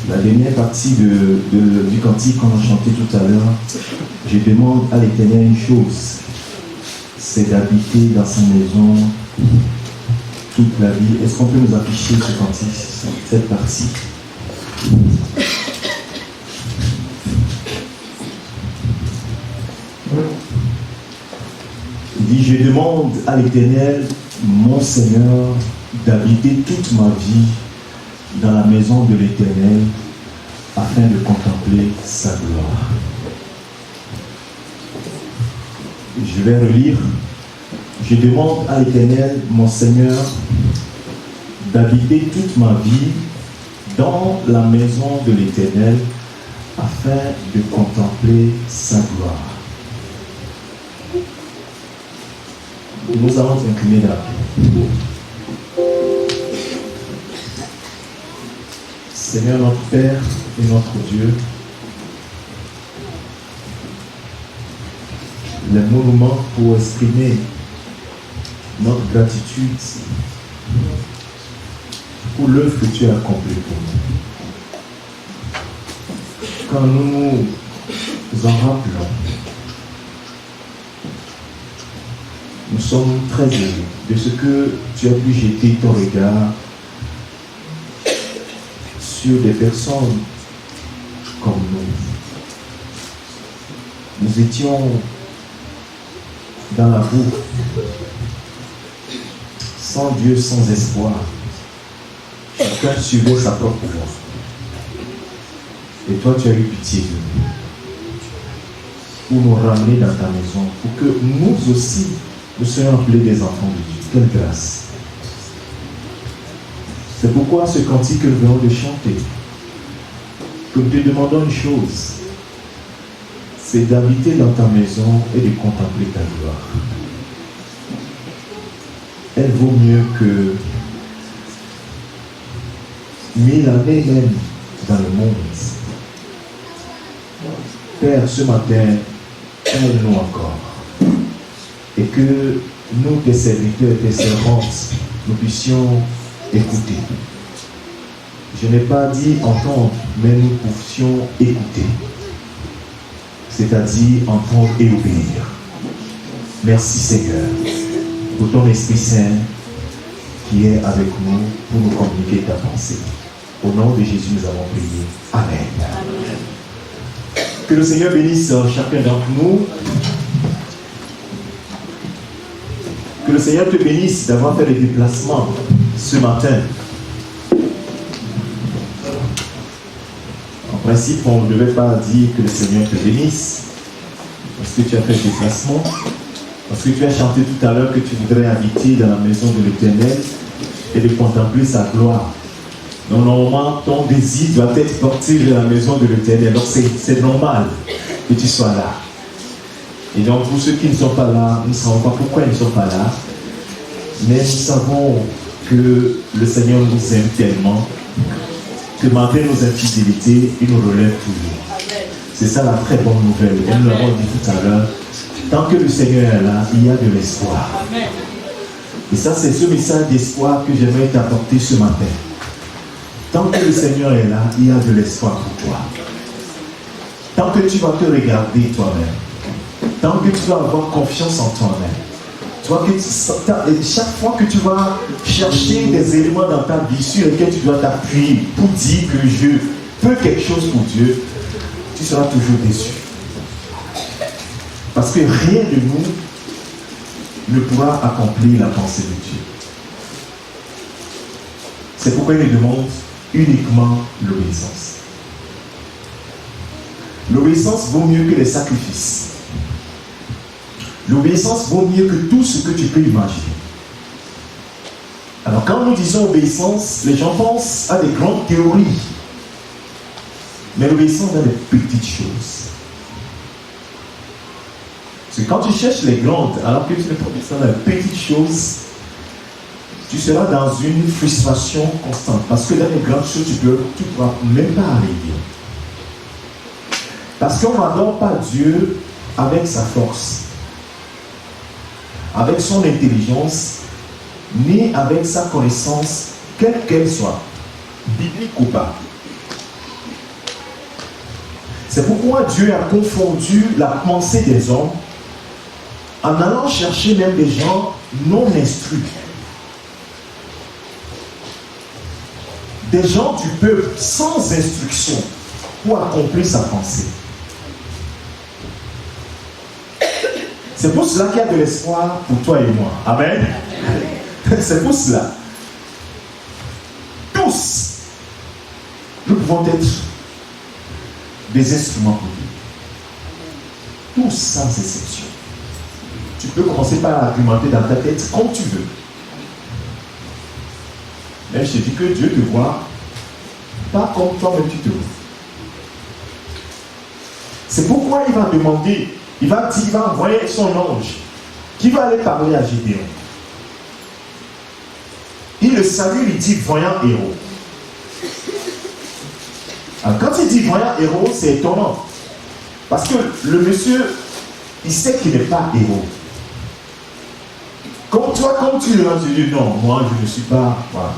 la dernière partie du cantique qu'on a chanté tout à l'heure, je demande à l'Éternel une chose, c'est d'habiter dans sa maison toute la vie. Est-ce qu'on peut nous afficher ce cantique, cette partie? Il dit, je demande à l'Éternel, mon Seigneur, d'habiter toute ma vie dans la maison de l'Éternel afin de contempler sa gloire. Je vais relire. Je demande à l'Éternel, mon Seigneur, d'habiter toute ma vie dans la maison de l'Éternel afin de contempler sa gloire. Nous allons incliner la paix. Seigneur notre Père et notre Dieu, les mots nous manquent pour exprimer notre gratitude pour l'œuvre que tu as accomplie pour nous. Quand nous nous en rappelons, nous sommes très heureux de ce que tu as pu jeter ton regard sur des personnes comme nous. Nous étions dans la boue, sans Dieu, sans espoir. Chacun suivait sa propre voie. Et toi, tu as eu pitié de nous pour nous ramener dans ta maison, pour que nous aussi, nous soyons appelés des enfants de Dieu. Quelle grâce! C'est pourquoi ce cantique que nous venons de chanter, que nous te demandons une chose, c'est d'habiter dans ta maison et de contempler ta gloire. Elle vaut mieux que 1000 années même dans le monde. Père, ce matin, aide-nous encore. Et que nous, tes serviteurs, tes servantes, nous puissions écouter. Je n'ai pas dit entendre, mais nous puissions écouter. C'est-à-dire entendre et obéir. Merci Seigneur pour ton Esprit Saint qui est avec nous pour nous communiquer ta pensée. Au nom de Jésus, nous avons prié. Amen. Amen. Que le Seigneur bénisse chacun d'entre nous. Que le Seigneur te bénisse d'avoir fait le déplacement ce matin. En principe, on ne devait pas dire que le Seigneur te bénisse parce que tu as fait le déplacement, parce que tu as chanté tout à l'heure que tu voudrais habiter dans la maison de l'Éternel et de contempler sa gloire. Donc normalement, ton désir doit être porté vers la maison de l'Éternel. Donc c'est normal que tu sois là. Et donc pour ceux qui ne sont pas là, nous ne savons pas pourquoi ils ne sont pas là. Mais nous savons que le Seigneur nous aime tellement que malgré nos infidélités, il nous relève toujours. C'est ça la très bonne nouvelle. Et nous l'avons dit tout à l'heure. Tant que le Seigneur est là, il y a de l'espoir. Et ça, c'est ce message d'espoir que j'aimerais t'apporter ce matin. Tant que le Seigneur est là, il y a de l'espoir pour toi. Tant que tu vas te regarder toi-même, tant que tu vas avoir confiance en toi-même, chaque fois que tu vas chercher des éléments dans ta vie sur lesquels tu dois t'appuyer pour dire que je peux quelque chose pour Dieu, tu seras toujours déçu. Parce que rien de nous ne pourra accomplir la pensée de Dieu. C'est pourquoi il demande uniquement l'obéissance. L'obéissance vaut mieux que les sacrifices. L'obéissance vaut mieux que tout ce que tu peux imaginer. Alors quand nous disons obéissance, les gens pensent à des grandes théories. Mais l'obéissance a des petites choses. Parce que quand tu cherches les grandes, alors que tu ne prends pas dans les petites choses, tu seras dans une frustration constante. Parce que dans les grandes choses, tu ne pourras même pas arriver. Parce qu'on n'adore pas Dieu avec sa force, avec son intelligence, ni avec sa connaissance quelle qu'elle soit, biblique ou pas. C'est pourquoi Dieu a confondu la pensée des hommes en allant chercher même des gens non instruits. Des gens du peuple sans instruction pour accomplir sa pensée. C'est pour cela qu'il y a de l'espoir pour toi et moi. Amen. C'est pour cela. Tous, nous pouvons être des instruments pour Dieu. Tous sans exception. Tu peux commencer par argumenter dans ta tête comme tu veux. Mais je te dis que Dieu te voit pas comme toi-même tu te vois. C'est pourquoi il va demander, il va envoyer son ange qui va aller parler à Gédéon. Il le salue, il dit voyant héros. Alors, quand il dit voyant héros, c'est étonnant. Parce que le monsieur, il sait qu'il n'est pas héros. Comme toi, comme tu le dis, tu dis non, moi je ne suis pas. Voilà.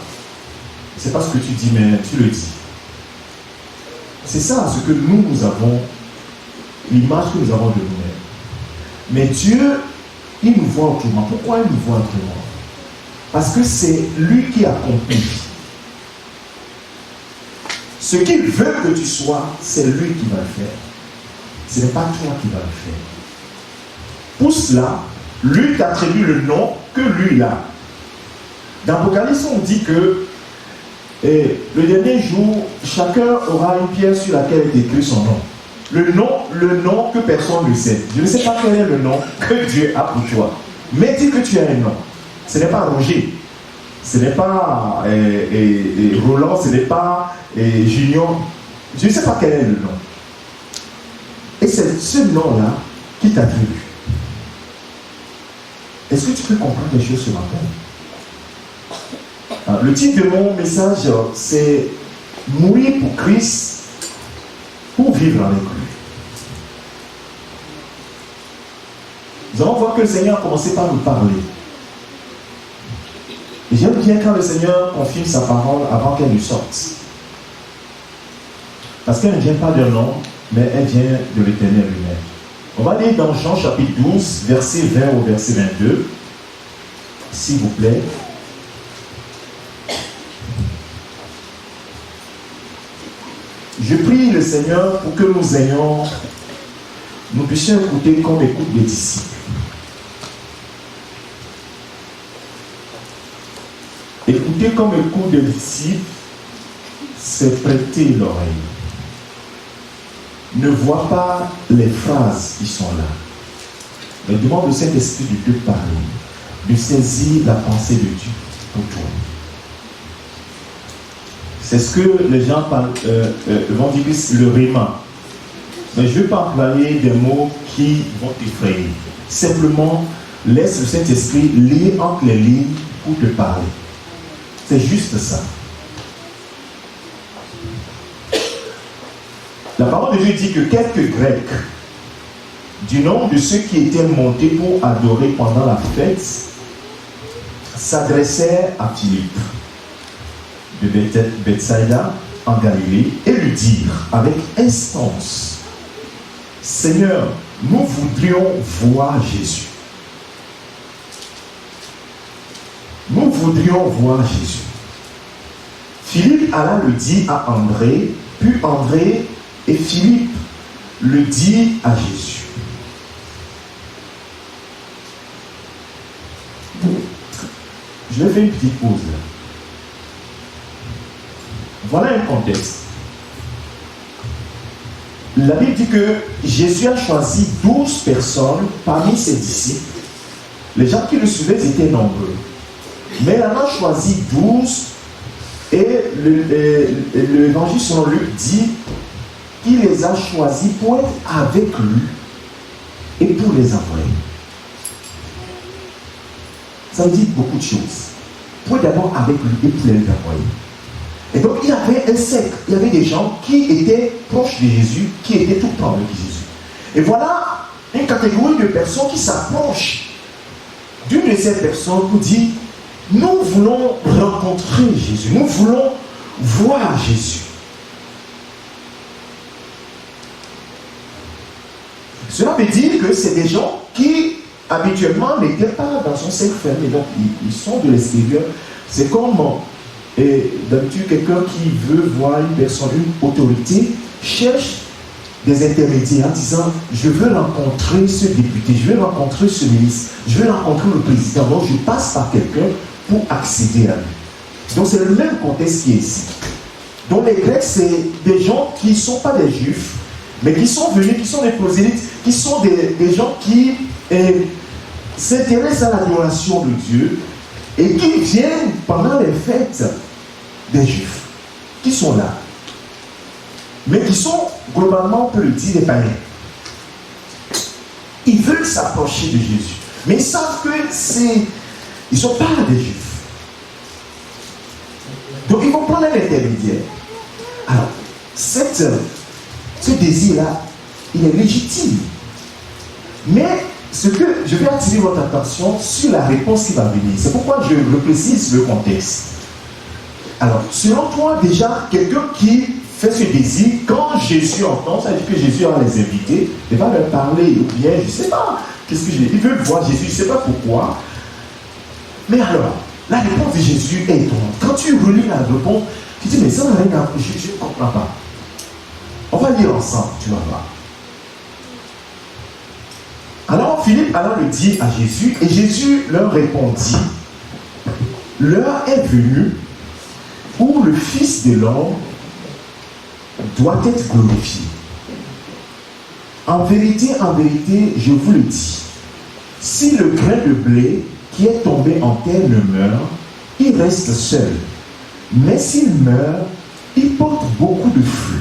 C'est pas ce que tu dis, mais tu le dis. C'est ça ce que nous avons, l'image que nous avons de nous-mêmes. Mais Dieu, il nous voit autrement. Pourquoi il nous voit autrement? Parce que c'est lui qui accomplit. Ce qu'il veut que tu sois, c'est lui qui va le faire. Ce n'est pas toi qui vas le faire. Pour cela, lui t'attribue le nom que lui a. Dans l'Apocalypse, on dit que le dernier jour, chacun aura une pierre sur laquelle est écrit son nom. Le nom que personne ne sait. Je ne sais pas quel est le nom que Dieu a pour toi. Mais dis que tu as un nom. Ce n'est pas Roger. Ce n'est pas Roland. Ce n'est pas Junior. Je ne sais pas quel est le nom. Et c'est ce nom-là qui t'attribue. Est-ce que tu peux comprendre les choses ce matin? Le titre de mon message, c'est mourir pour Christ, pour vivre avec lui. Nous allons voir que le Seigneur a commencé par nous parler. Et j'aime bien quand le Seigneur confirme sa parole avant qu'elle ne sorte. Parce qu'elle ne vient pas d'un homme, mais elle vient de l'Éternel lui-même. On va lire dans Jean chapitre 12, verset 20 au verset 22. S'il vous plaît. Je prie le Seigneur pour que nous puissions écouter comme écoutent les disciples. Écouter comme écoutent les disciples, c'est prêter l'oreille. Ne vois pas les phrases qui sont là. Mais demande au Saint-Esprit de te parler, de saisir la pensée de Dieu pour toi. C'est ce que les gens vont dire le rhéma. Mais je ne vais pas employer des mots qui vont t'effrayer. Simplement, laisse le Saint-Esprit lire entre les lignes pour te parler. C'est juste ça. La parole de Dieu dit que quelques Grecs, du nom de ceux qui étaient montés pour adorer pendant la fête, s'adressèrent à Philippe de Bethsaïda en Galilée et lui dirent avec instance: Seigneur, nous voudrions voir Jésus. Nous voudrions voir Jésus. Philippe alla le dit à André, puis André et Philippe le dit à Jésus. Je vais faire une petite pause là. Voilà un contexte. La Bible dit que Jésus a choisi 12 personnes parmi ses disciples. Les gens qui le suivaient étaient nombreux. Mais il en a choisi 12 et l'évangile selon Luc dit qu'il les a choisis pour être avec lui et pour les envoyer. Ça me dit beaucoup de choses. Pour être d'abord avec lui et pour les envoyer. Et donc il y avait un cercle, il y avait des gens qui étaient proches de Jésus, qui étaient tout le temps avec Jésus. Et voilà une catégorie de personnes qui s'approchent d'une de ces personnes pour dire: Nous voulons rencontrer Jésus. Nous voulons voir Jésus. Cela veut dire que c'est des gens qui, habituellement, n'étaient pas dans son cercle fermé. Donc, ils sont de l'extérieur. C'est comme, d'habitude, quelqu'un qui veut voir une personne, une autorité, cherche des intermédiaires en disant, je veux rencontrer ce député, je veux rencontrer ce ministre, je veux rencontrer le président. Donc, je passe par quelqu'un pour accéder à lui. Donc, c'est le même contexte qui est ici. Donc, les Grecs, c'est des gens qui ne sont pas des Juifs, mais qui sont venus, qui sont des prosélytes, qui sont des gens qui s'intéressent à l'adoration de Dieu et qui viennent pendant les fêtes des Juifs, qui sont là, mais qui sont, globalement, on peut le dire, des païens. Ils veulent s'approcher de Jésus, mais ils savent que ils ne sont pas des Juifs. Donc, ils vont prendre un intermédiaire. Alors, ce désir-là, il est légitime. Mais ce que je vais attirer votre attention sur la réponse qui va venir. C'est pourquoi je reprécise le contexte. Alors, selon toi, déjà, quelqu'un qui fait ce désir, quand Jésus entend, ça veut dire que Jésus va les inviter, il va leur parler, ou bien, je ne sais pas, qu'est-ce que je dis, il veut voir Jésus, je ne sais pas pourquoi. Mais alors, la réponse de Jésus est étonnante. Quand tu relis la réponse, tu dis, mais ça n'a rien à voir, je ne comprends pas. On va lire ensemble, tu vas voir. Alors Philippe alors le dit à Jésus, et Jésus leur répondit, l'heure est venue où le Fils de l'homme doit être glorifié. En vérité, je vous le dis, si le grain de blé qui est tombé en terre ne meurt, il reste seul. Mais s'il meurt, il porte beaucoup de fruits.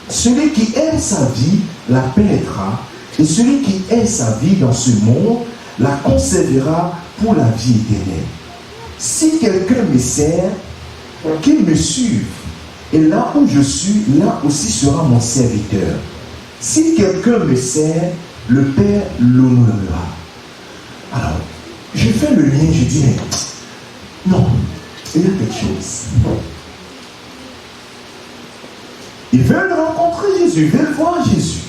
Celui qui aime sa vie la perdra, et celui qui aime sa vie dans ce monde la conservera pour la vie éternelle. Si quelqu'un me sert, qu'il me suive, et là où je suis, là aussi sera mon serviteur. Si quelqu'un me sert, le Père l'honorera. Alors, je fais le lien, je dis, mais non, il y a quelque chose. Ils veulent rencontrer Jésus, ils veulent voir Jésus.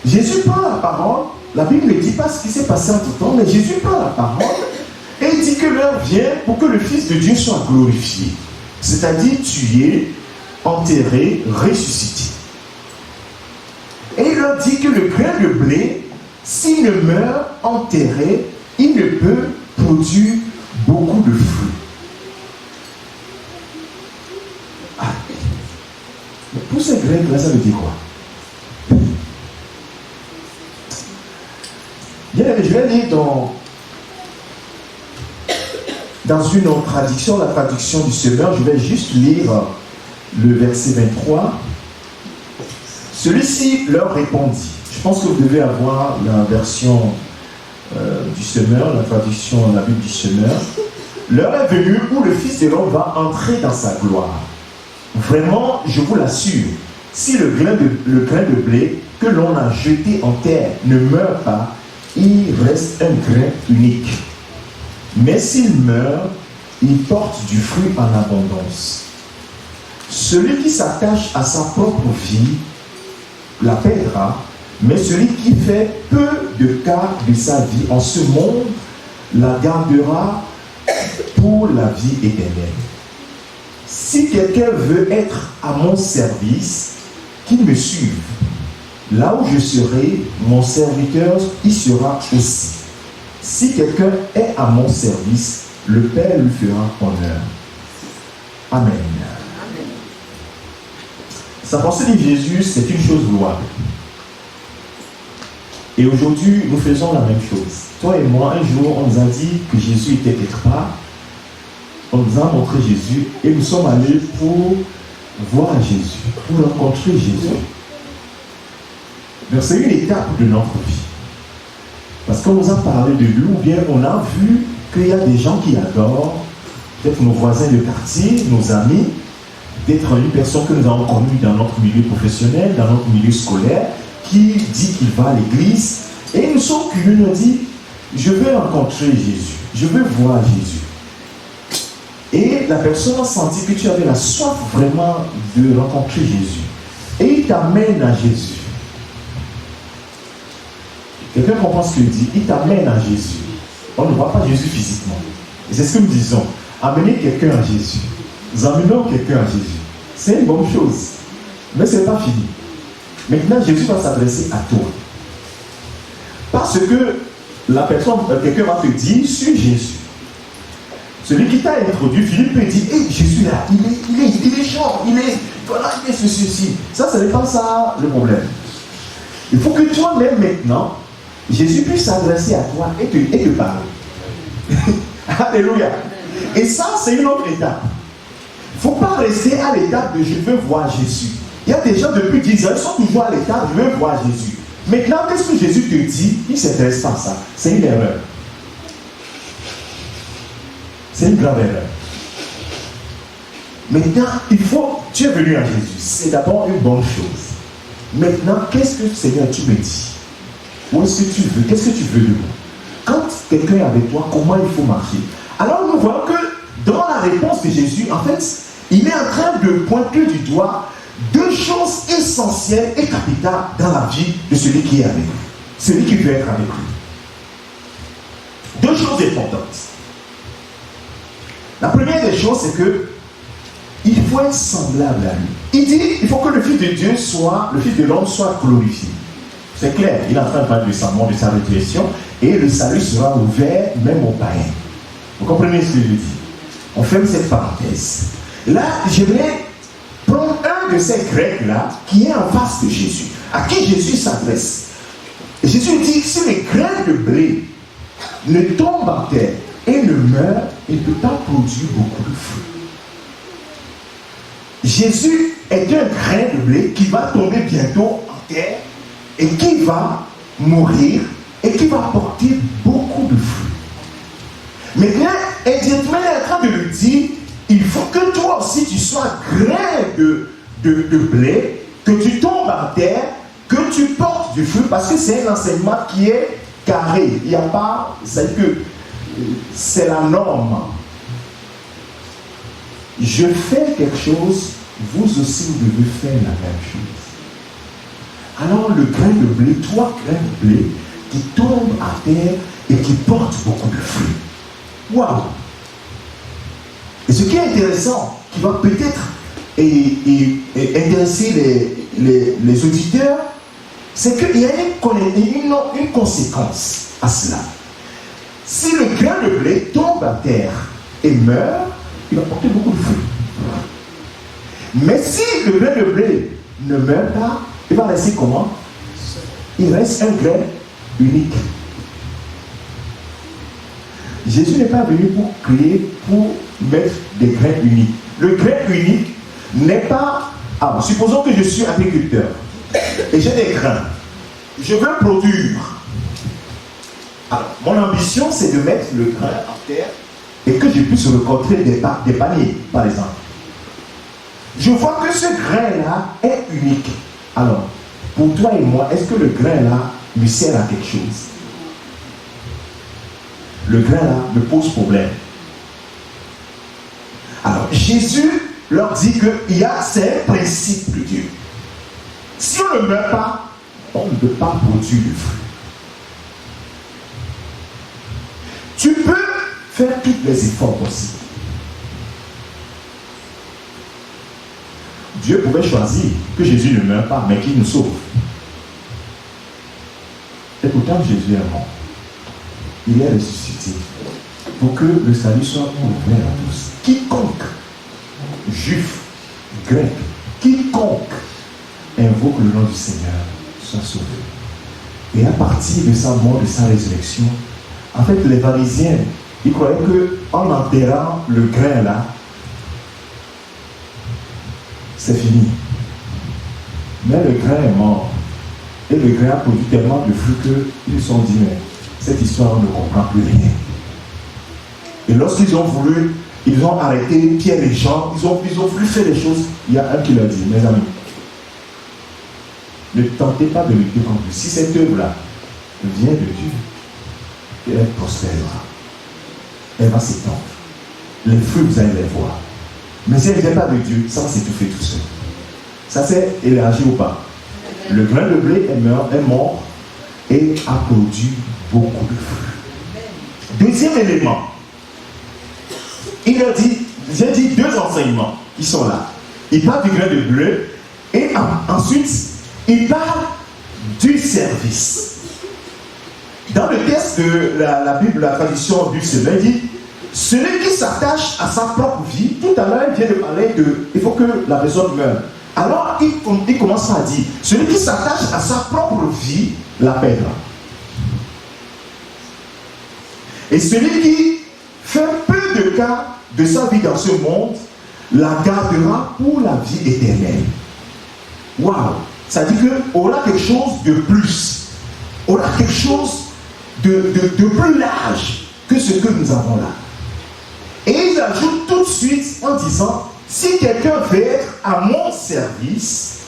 Jésus prend la parole, la Bible ne dit pas ce qui s'est passé entre temps, mais Jésus prend la parole et il dit que l'heure vient pour que le Fils de Dieu soit glorifié. C'est-à-dire tué, enterré, ressuscité. Et il leur dit que le grain de blé, s'il ne meurt enterré, il ne peut produire beaucoup de fruits. Pour ces Grecs-là, ça veut dire quoi? Bien, je vais lire dans une autre traduction, la traduction du semeur, je vais juste lire le verset 23. Celui-ci leur répondit. Je pense que vous devez avoir la version du semeur, la traduction de la Bible du semeur. L'heure est venue où le Fils de l'homme va entrer dans sa gloire. Vraiment, je vous l'assure, si le grain de blé que l'on a jeté en terre ne meurt pas, il reste un grain unique. Mais s'il meurt, il porte du fruit en abondance. Celui qui s'attache à sa propre vie la perdra, mais celui qui fait peu de cas de sa vie en ce monde la gardera pour la vie éternelle. Si quelqu'un veut être à mon service, qu'il me suive. Là où je serai, mon serviteur y sera aussi. Si quelqu'un est à mon service, le Père lui fera honneur. Amen. Sa pensée de Jésus, c'est une chose louable. Et aujourd'hui, nous faisons la même chose. Toi et moi, un jour, on nous a dit que Jésus était quelque part. On nous a montré Jésus et nous sommes allés pour voir Jésus, pour rencontrer Jésus. Donc c'est une étape de notre vie. Parce qu'on nous a parlé de lui, ou bien on a vu qu'il y a des gens qui adorent, peut-être nos voisins de quartier, nos amis, d'être une personne que nous avons connue dans notre milieu professionnel, dans notre milieu scolaire, qui dit qu'il va à l'église. Et nous sommes curieux, nous dit, je veux rencontrer Jésus, je veux voir Jésus. Et la personne a senti que tu avais la soif vraiment de rencontrer Jésus. Et il t'amène à Jésus. Quelqu'un comprend ce qu'il dit, il t'amène à Jésus. On ne voit pas Jésus physiquement. Et c'est ce que nous disons. Amener quelqu'un à Jésus. Nous amenons quelqu'un à Jésus. C'est une bonne chose. Mais ce n'est pas fini. Maintenant, Jésus va s'adresser à toi. Parce que la personne, quelqu'un va te dire sur Jésus. Celui qui t'a introduit, Philippe peut dire, hey, Jésus là, il est chaud, voilà, il est ceci. Ça, ce n'est pas ça le problème. Il faut que toi-même maintenant, Jésus puisse s'adresser à toi et te parler. Alléluia. Et ça, c'est une autre étape. Il ne faut pas rester à l'étape de je veux voir Jésus. Il y a des gens depuis 10 ans, ils sont toujours à l'étape je veux voir Jésus. Maintenant, qu'est-ce que Jésus te dit? Il ne s'intéresse pas à ça. C'est une erreur. C'est une grave erreur. Maintenant, tu es venu à Jésus. C'est d'abord une bonne chose. Maintenant, qu'est-ce que Seigneur, tu me dis? Où est-ce que tu veux? Qu'est-ce que tu veux de moi? Quand quelqu'un est avec toi, comment il faut marcher? Alors nous voyons que dans la réponse de Jésus, en fait, il est en train de pointer du doigt deux choses essentielles et capitales dans la vie de celui qui est avec lui. Celui qui veut être avec lui. Deux choses importantes. La première des choses, c'est que il faut être semblable à lui. Il dit, il faut que le Fils de Dieu soit, le Fils de l'homme soit glorifié. C'est clair, il est en train de parler de sa mort, de sa résurrection, et le salut sera ouvert même aux païens. Vous comprenez ce que je dis? On ferme cette parenthèse. Là, j'aimerais prendre un de ces Grecs-là qui est en face de Jésus, à qui Jésus s'adresse. Et Jésus dit, si les grains de blé ne tombent en terre et ne meurent, il ne peut pas produire beaucoup de fruits. Jésus est un grain de blé qui va tomber bientôt en terre et qui va mourir et qui va porter beaucoup de fruits. Maintenant, indirectement, il est en train de lui dire, il faut que toi aussi tu sois grain de blé, que tu tombes en terre, que tu portes du fruit, parce que c'est un enseignement qui est carré. Il n'y a pas, c'est que c'est la norme. Je fais quelque chose, vous aussi vous devez faire la même chose. Alors le grain de blé, trois grains de blé qui tombent à terre et qui portent beaucoup de fruits. Waouh! Et ce qui est intéressant, qui va peut-être intéresser les auditeurs, c'est qu'il y a une conséquence à cela. Si le grain de blé tombe à terre et meurt, il va porter beaucoup de fruits. Mais si le grain de blé ne meurt pas, il va rester comment? Il reste un grain unique. Jésus n'est pas venu pour créer, pour mettre des grains uniques. Le grain unique n'est pas... Ah, supposons que je suis agriculteur et j'ai des grains. Je veux produire. Alors, mon ambition, c'est de mettre le grain en terre et que je puisse récolter des paniers, par exemple. Je vois que ce grain-là est unique. Alors, pour toi et moi, est-ce que le grain-là lui sert à quelque chose? Le grain-là me pose problème. Alors, Jésus leur dit que c'est un principe de Dieu. Si on ne meurt pas, on ne peut pas produire du fruit. Tu peux faire tous les efforts possibles. Dieu pouvait choisir que Jésus ne meure pas, mais qu'il nous sauve. Et pourtant, Jésus est mort. Il est ressuscité pour que le salut soit ouvert à tous. Quiconque, juif, grec, quiconque invoque le nom du Seigneur soit sauvé. Et à partir de sa mort, de sa résurrection, en fait, les pharisiens, ils croyaient qu'en enterrant le grain là, c'est fini. Mais le grain est mort. Et le grain a produit tellement de fruits qu'ils se sont dit, mais cette histoire, on ne comprend plus rien. Et lorsqu'ils ont voulu, ils ont arrêté Pierre et Jean, ils ont voulu faire des choses. Il y a un qui leur dit, mes amis, ne tentez pas de lutter contre lui. Si cette œuvre-là vient de Dieu, et elle prospérera. Elle va s'étendre. Les fruits, vous allez les voir. Mais si elle ne vient pas de Dieu, ça va s'étouffer tout seul. Ça s'est élargi ou pas? Le grain de blé est mort et a produit beaucoup de fruits. Deuxième élément, il leur dit, j'ai dit deux enseignements qui sont là. Il parle du grain de blé et ensuite, il parle du service. Dans le texte de la Bible, la tradition du Seigneur, il dit, celui qui s'attache à sa propre vie, tout à l'heure, il vient de parler de, il faut que la personne meure. Alors, il commence à dire, celui qui s'attache à sa propre vie, la perdra. Et celui qui fait peu de cas de sa vie dans ce monde, la gardera pour la vie éternelle. Waouh! Ça dit qu'on aura quelque chose de plus. On aura quelque chose de plus large que ce que nous avons là. Et il ajoute tout de suite en disant, si quelqu'un veut être à mon service,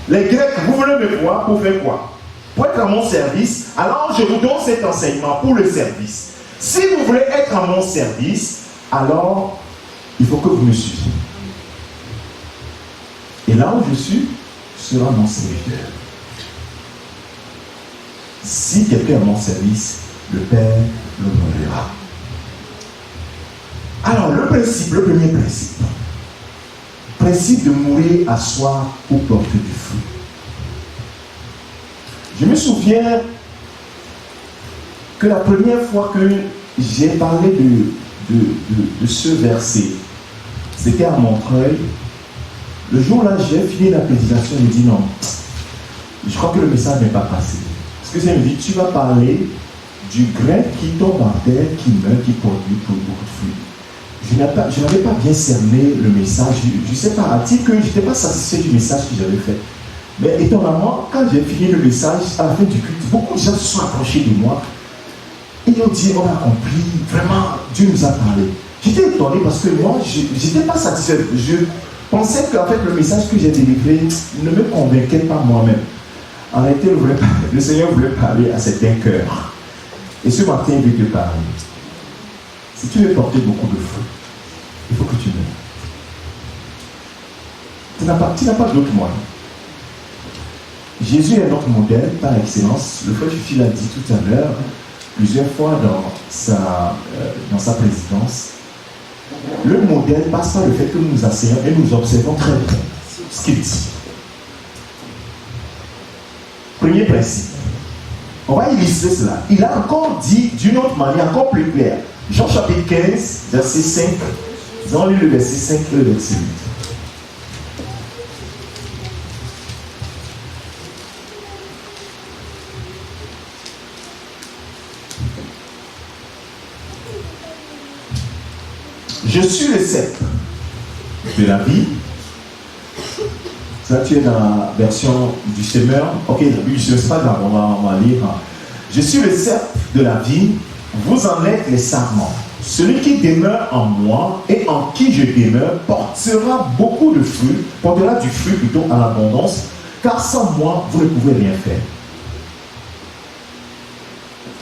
les Grecs, vous voulez me voir pour faire quoi? Pour être à mon service, alors je vous donne cet enseignement pour le service. Si vous voulez être à mon service, alors il faut que vous me suiviez. Et là où je suis, sera mon serviteur. Si quelqu'un est à mon service, le Père l'honorera. Alors, le premier principe de mourir à soi pour porter du fruit. Je me souviens que la première fois que j'ai parlé de ce verset, c'était à Montreuil. Le jour-là, j'ai fini la prédication, j'ai dit non, je crois que le message n'est pas passé. Parce que ça me dit, tu vas parler du grain qui tombe en terre, qui meurt, qui produit beaucoup de fruits. Je n'avais pas bien cerné le message. Je ne sais pas, à dire que je n'étais pas satisfait du message que j'avais fait. Mais étonnamment, quand j'ai fini le message, à la fin du culte, beaucoup de gens se sont approchés de moi. Et ils ont dit, on a compris, vraiment, Dieu nous a parlé. J'étais étonné parce que moi, je n'étais pas satisfait. Je pensais qu'en fait, le message que j'ai délivré ne me convainquait pas moi-même. En réalité, le Seigneur voulait parler à certains cœurs. Et ce matin, il veut te parler. Si tu veux porter beaucoup de fruits, il faut que tu meurs. Tu n'as pas d'autre moyen. Jésus est notre modèle par excellence. Le frère Fifi l'a dit tout à l'heure, plusieurs fois dans sa présidence. Le modèle passe par le fait que nous nous asseyons et nous observons très bien ce qu'il dit. Premier principe. On va illustrer cela. Il a encore dit d'une autre manière, encore plus claire. Jean chapitre 15, verset 5. Nous allons lire le verset 5 et le verset 8. Je suis le cep de la vie. Ça, tu es dans la version du semeur. Ok, je ne sais pas grave, on va lire. Je suis le cep de la vie. Vous en êtes les sarments. Celui qui demeure en moi et en qui je demeure portera beaucoup de fruits, portera du fruit plutôt à l'abondance, car sans moi, vous ne pouvez rien faire.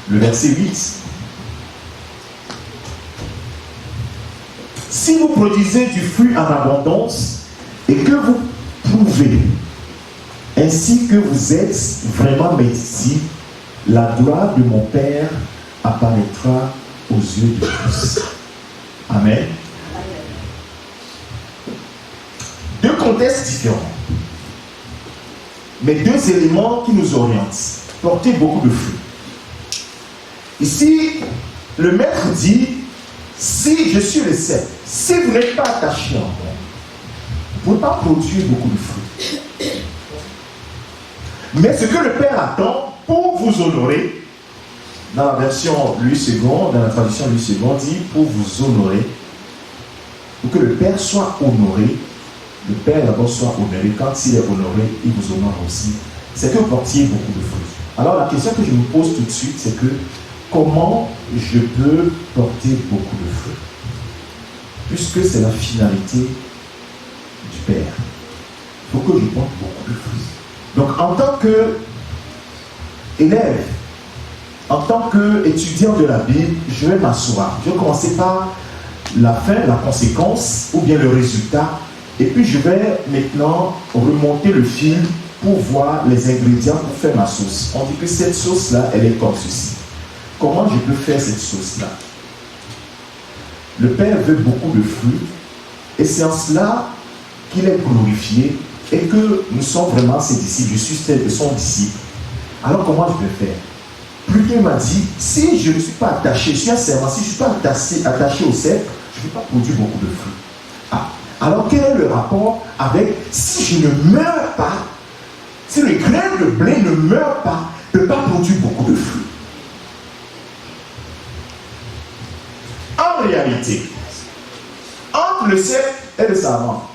Le verset 8. Si vous produisez du fruit en abondance et que vous prouvez ainsi que vous êtes vraiment mes disciples, la gloire de mon Père apparaîtra aux yeux de tous. Amen. Deux contextes différents, mais deux éléments qui nous orientent. Porter beaucoup de fruits. Ici, le maître dit, si je suis le cep, si vous n'êtes pas attaché en moi, vous ne pouvez pas produire beaucoup de fruits. Mais ce que le Père attend pour vous honorer, dans la version Louis II, dans la tradition Louis II, dit pour vous honorer, pour que le Père soit honoré, le Père d'abord soit honoré. Quand il est honoré, il vous honore aussi. C'est que vous portiez beaucoup de fruits. Alors la question que je me pose tout de suite, c'est que comment je peux porter beaucoup de fruits? Puisque c'est la finalité du Père. Il faut que je porte beaucoup de fruits. Donc en tant qu'élève, en tant qu'étudiant de la Bible, je vais m'asseoir. Je vais commencer par la fin, la conséquence ou bien le résultat. Et puis je vais maintenant remonter le fil pour voir les ingrédients pour faire ma sauce. On dit que cette sauce-là, elle est comme ceci. Comment je peux faire cette sauce-là? Le Père veut beaucoup de fruits et c'est en cela qu'il est glorifié et que nous sommes vraiment ses disciples. Je suis son disciple. Alors comment je vais faire? Plus qu'il m'a dit, si je ne suis pas attaché, je suis un servant, si je ne suis pas attaché au cercle, je ne vais pas produire beaucoup de fruits. Ah. Alors quel est le rapport avec si je ne meurs pas, si le grain de blé ne meurt pas, ne peut pas produire beaucoup de fruits? En réalité, entre le cercle et le sarment,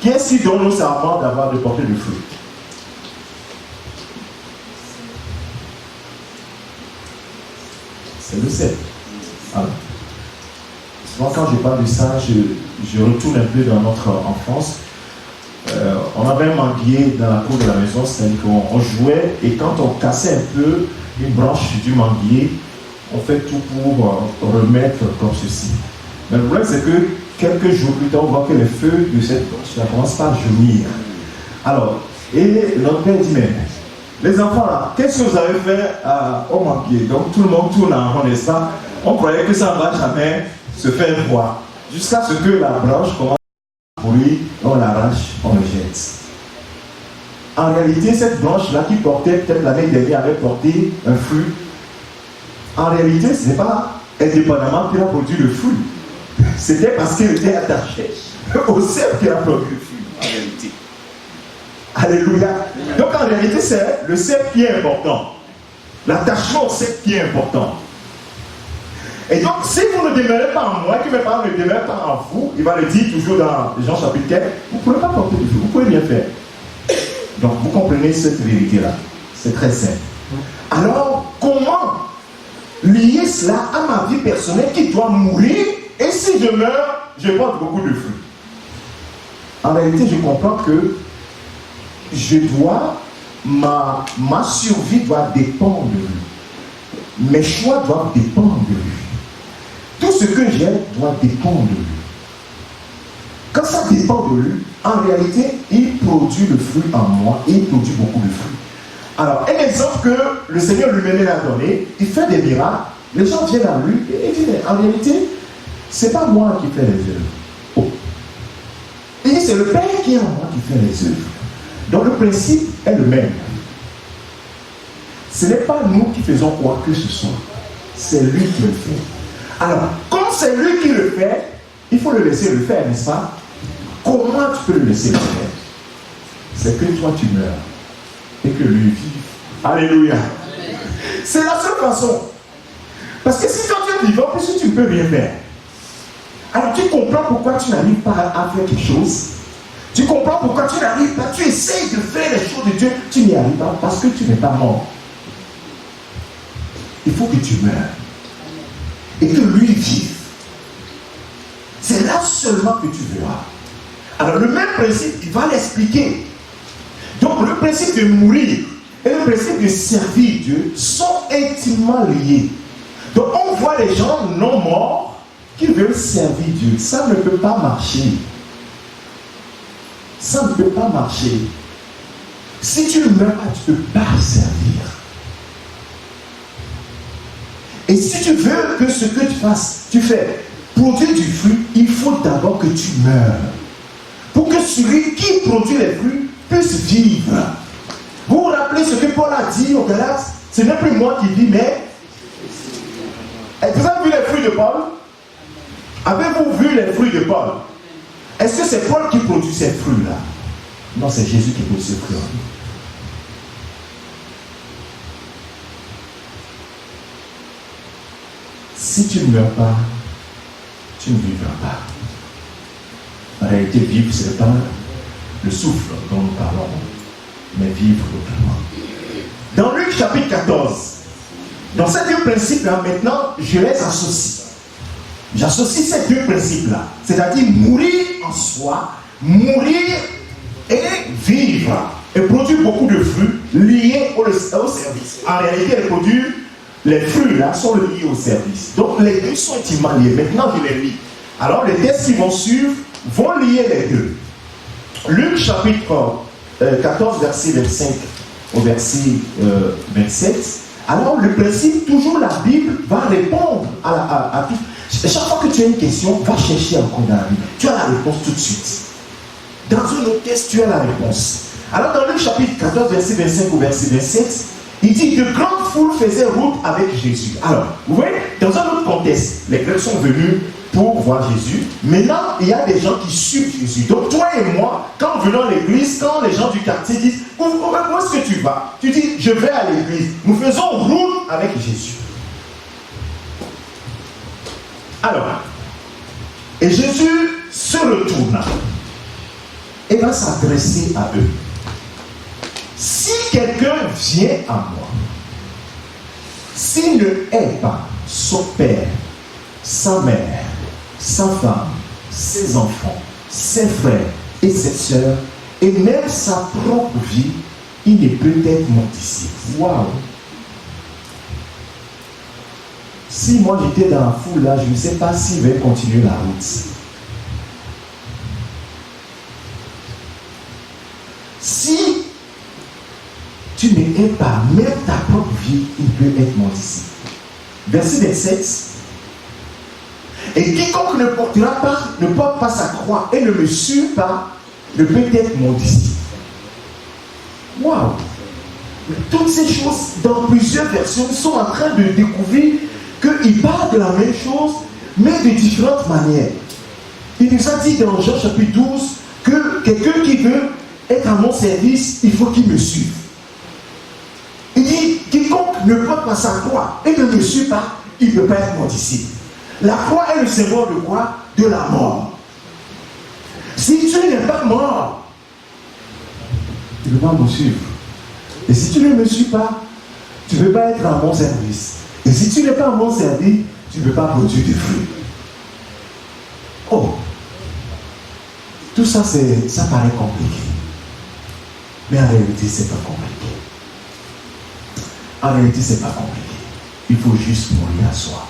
qu'est-ce qui donne au sarment d'avoir de porter de fruits? C'est le cercle. Alors, souvent quand je parle de ça, je retourne un peu dans notre enfance. On avait un manguier dans la cour de la maison, c'est-à-dire qu'on jouait et quand on cassait un peu une branche du manguier, on fait tout pour remettre comme ceci. Mais le problème c'est que quelques jours plus tard, on voit que les feuilles de cette branche commencent par jaunir. Alors, et notre père dit, mais les enfants là, qu'est-ce que vous avez fait au manguier? Donc tout le monde tourne en rond, n'est-ce pas? On croyait que ça ne va jamais se faire voir. Jusqu'à ce que la branche commence à pourrir, on l'arrache, on le jette. En réalité, cette branche-là qui portait, peut-être l'année dernière, avait porté un fruit. En réalité, ce n'est pas indépendamment qu'elle a produit le fruit. C'était parce qu'elle était attachée au cercle qu'elle a produit le fruit, en réalité. Alléluia. Donc en réalité, c'est le cercle qui est important. L'attachement au cercle qui est important. Et donc, si vous ne demeurez pas en moi, que mes parents ne demeurent pas en vous, il va le dire toujours dans Jean chapitre 4, vous ne pouvez pas porter du fruit, vous ne pouvez rien faire. Donc, vous comprenez cette vérité-là. C'est très simple. Alors, comment lier cela à ma vie personnelle qui doit mourir et si je meurs, je porte beaucoup de fruits? En réalité, je comprends que ma survie doit dépendre de lui. Mes choix doivent dépendre de lui. Tout ce que j'ai doit dépendre de lui. Quand ça dépend de lui, en réalité, il produit le fruit en moi et il produit beaucoup de fruits. Alors, un exemple que le Seigneur lui-même a donné, il fait des miracles, les gens viennent à lui et il dit, mais en réalité, ce n'est pas moi qui fais les œuvres. Oh. Il dit, c'est le Père qui est en moi qui fait les œuvres. Donc le principe est le même. Ce n'est pas nous qui faisons quoi que ce soit. C'est lui qui le fait. Alors, comme c'est lui qui le fait, il faut le laisser le faire, n'est-ce pas? Comment tu peux le laisser le faire? C'est que toi tu meurs et que lui vive. Alléluia. C'est la seule façon. Parce que si toi tu es vivant, puis tu ne peux rien faire. Alors tu comprends pourquoi tu n'arrives pas à faire quelque chose. Tu comprends pourquoi tu n'arrives pas. Tu essayes de faire les choses de Dieu, tu n'y arrives pas parce que tu n'es pas mort. Il faut que tu meurs et que lui vive. C'est là seulement que tu verras. Alors le même principe, il va l'expliquer. Donc le principe de mourir et le principe de servir Dieu sont intimement liés. Donc on voit les gens non morts qui veulent servir Dieu. Ça ne peut pas marcher. Ça ne peut pas marcher. Si tu ne meurs pas, tu ne peux pas servir. Et si tu veux que ce que tu fais produire du fruit, il faut d'abord que tu meurs. Pour que celui qui produit les fruits puisse vivre. Vous vous rappelez ce que Paul a dit aux Galates? Ce n'est plus moi qui vis, mais... Vous avez vu les fruits de Paul? Avez-vous vu les fruits de Paul? Est-ce que c'est Paul qui produit ces fruits-là? Non, c'est Jésus qui produit ces fruits-là. Si tu ne meurs pas, tu ne vivras pas. En réalité, vivre, ce n'est pas le souffle dont nous parlons, mais vivre autrement. Dans Luc chapitre 14, dans ces deux principes-là, maintenant, je les associe. J'associe ces deux principes-là, c'est-à-dire mourir en soi, mourir et vivre, et produire beaucoup de fruits liés au service. En réalité, elle produit Les fruits là sont liés au service. Donc les deux sont intimement liés. Maintenant, je les lis. Alors les textes qui vont suivre vont lier les deux. Luc chapitre 14, verset 25 au verset 27. Alors le principe, toujours la Bible va répondre à tout. Chaque fois que tu as une question, va chercher encore dans la Bible. Tu as la réponse tout de suite. Dans un autre texte, tu as la réponse. Alors dans Luc chapitre 14, verset 25 au verset 27, il dit de grandes foules faisaient route avec Jésus. Alors, vous voyez, dans un autre contexte, les Grecs sont venus pour voir Jésus. Maintenant, il y a des gens qui suivent Jésus. Donc toi et moi, quand nous venons à l'église, quand les gens du quartier disent où est-ce que tu vas? Tu dis je vais à l'église. Nous faisons route avec Jésus. Alors, et Jésus se retourna et va s'adresser à eux. Si quelqu'un vient à moi, s'il ne hait pas son père, sa mère, sa femme, ses enfants, ses frères et ses sœurs, et même sa propre vie, il ne peut être mon disciple. Waouh! Si moi j'étais dans la foule là, je ne sais pas s'il va continuer la route. Si tu n'es pas même ta propre vie, il peut être mon disciple. Verset 27. Et quiconque ne porte pas sa croix et ne me suit pas, ne peut être mon disciple. Waouh! Toutes ces choses, dans plusieurs versions, sont en train de découvrir qu'il parle de la même chose, mais de différentes manières. Il nous a dit dans Jean chapitre 12 que quelqu'un qui veut être à mon service, il faut qu'il me suive. Il dit, quiconque ne porte pas sa croix et ne me suit pas, il ne peut pas être mon disciple. La croix est le symbole de quoi? De la mort. Si tu n'es pas mort, tu ne peux pas me suivre. Et si tu ne me suis pas, tu ne peux pas être à mon service. Et si tu n'es pas à mon service, tu ne peux pas produire des fruits. Oh! Tout ça, ça paraît compliqué. Mais en réalité, ce n'est pas compliqué. En réalité, ce n'est pas compliqué. Il faut juste mourir à soi.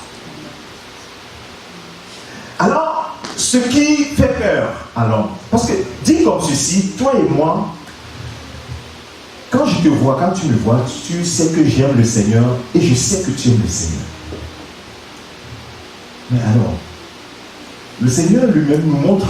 Alors, ce qui fait peur, alors, parce que, dis comme ceci, toi et moi, quand je te vois, quand tu me vois, tu sais que j'aime le Seigneur et je sais que tu aimes le Seigneur. Mais alors, le Seigneur lui-même nous montre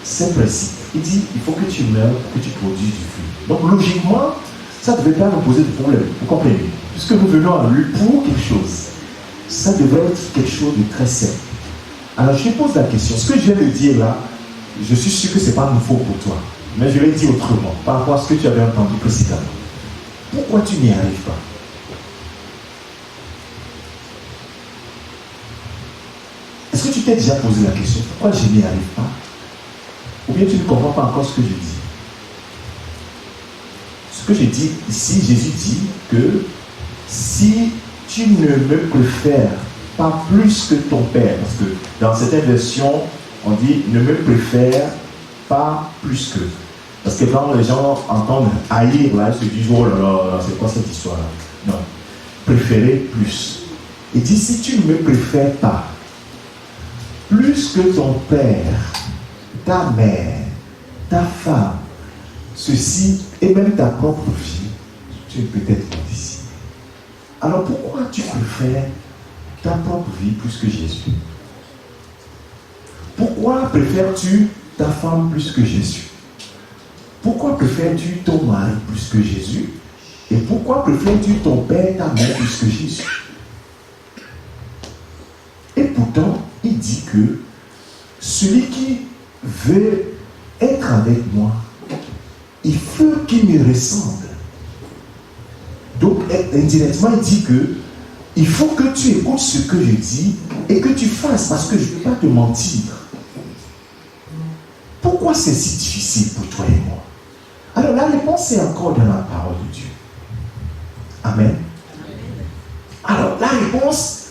ses principes. Il dit, il faut que tu meurs, que tu produises du fruit. Donc, logiquement, ça ne devait pas nous poser de problème. Vous comprenez? Puisque nous venons à lui pour quelque chose. Ça devrait être quelque chose de très simple. Alors, je te pose la question. Ce que je viens de dire là, je suis sûr que ce n'est pas nouveau pour toi. Mais je vais dire autrement, par rapport à ce que tu avais entendu précédemment. Pourquoi tu n'y arrives pas? Est-ce que tu t'es déjà posé la question, pourquoi je n'y arrive pas? Ou bien tu ne comprends pas encore ce que je dis? Ce que je dis ici, Jésus dit que si tu ne me préfères pas plus que ton Père, parce que dans certaines versions, on dit ne me préfère pas plus que. Parce que quand les gens entendent haïr, là, ils se disent oh là là, c'est quoi cette histoire-là? Non. Préférer plus. Il dit si tu ne me préfères pas plus que ton père, ta mère, ta femme, ceci et même ta propre vie, tu es peut-être mon disciple. Alors pourquoi tu préfères ta propre vie plus que Jésus? Pourquoi préfères-tu ta femme plus que Jésus? Pourquoi préfères-tu ton mari plus que Jésus? Et pourquoi préfères-tu ton père, ta mère plus que Jésus? Et pourtant, il dit que celui qui veut être avec moi, il faut qu'il me ressemble. Donc, indirectement, il dit que il faut que tu écoutes ce que je dis et que tu fasses, parce que je ne peux pas te mentir. Pourquoi c'est si difficile pour toi et moi? Alors la réponse est encore dans la parole de Dieu. Amen. Alors la réponse,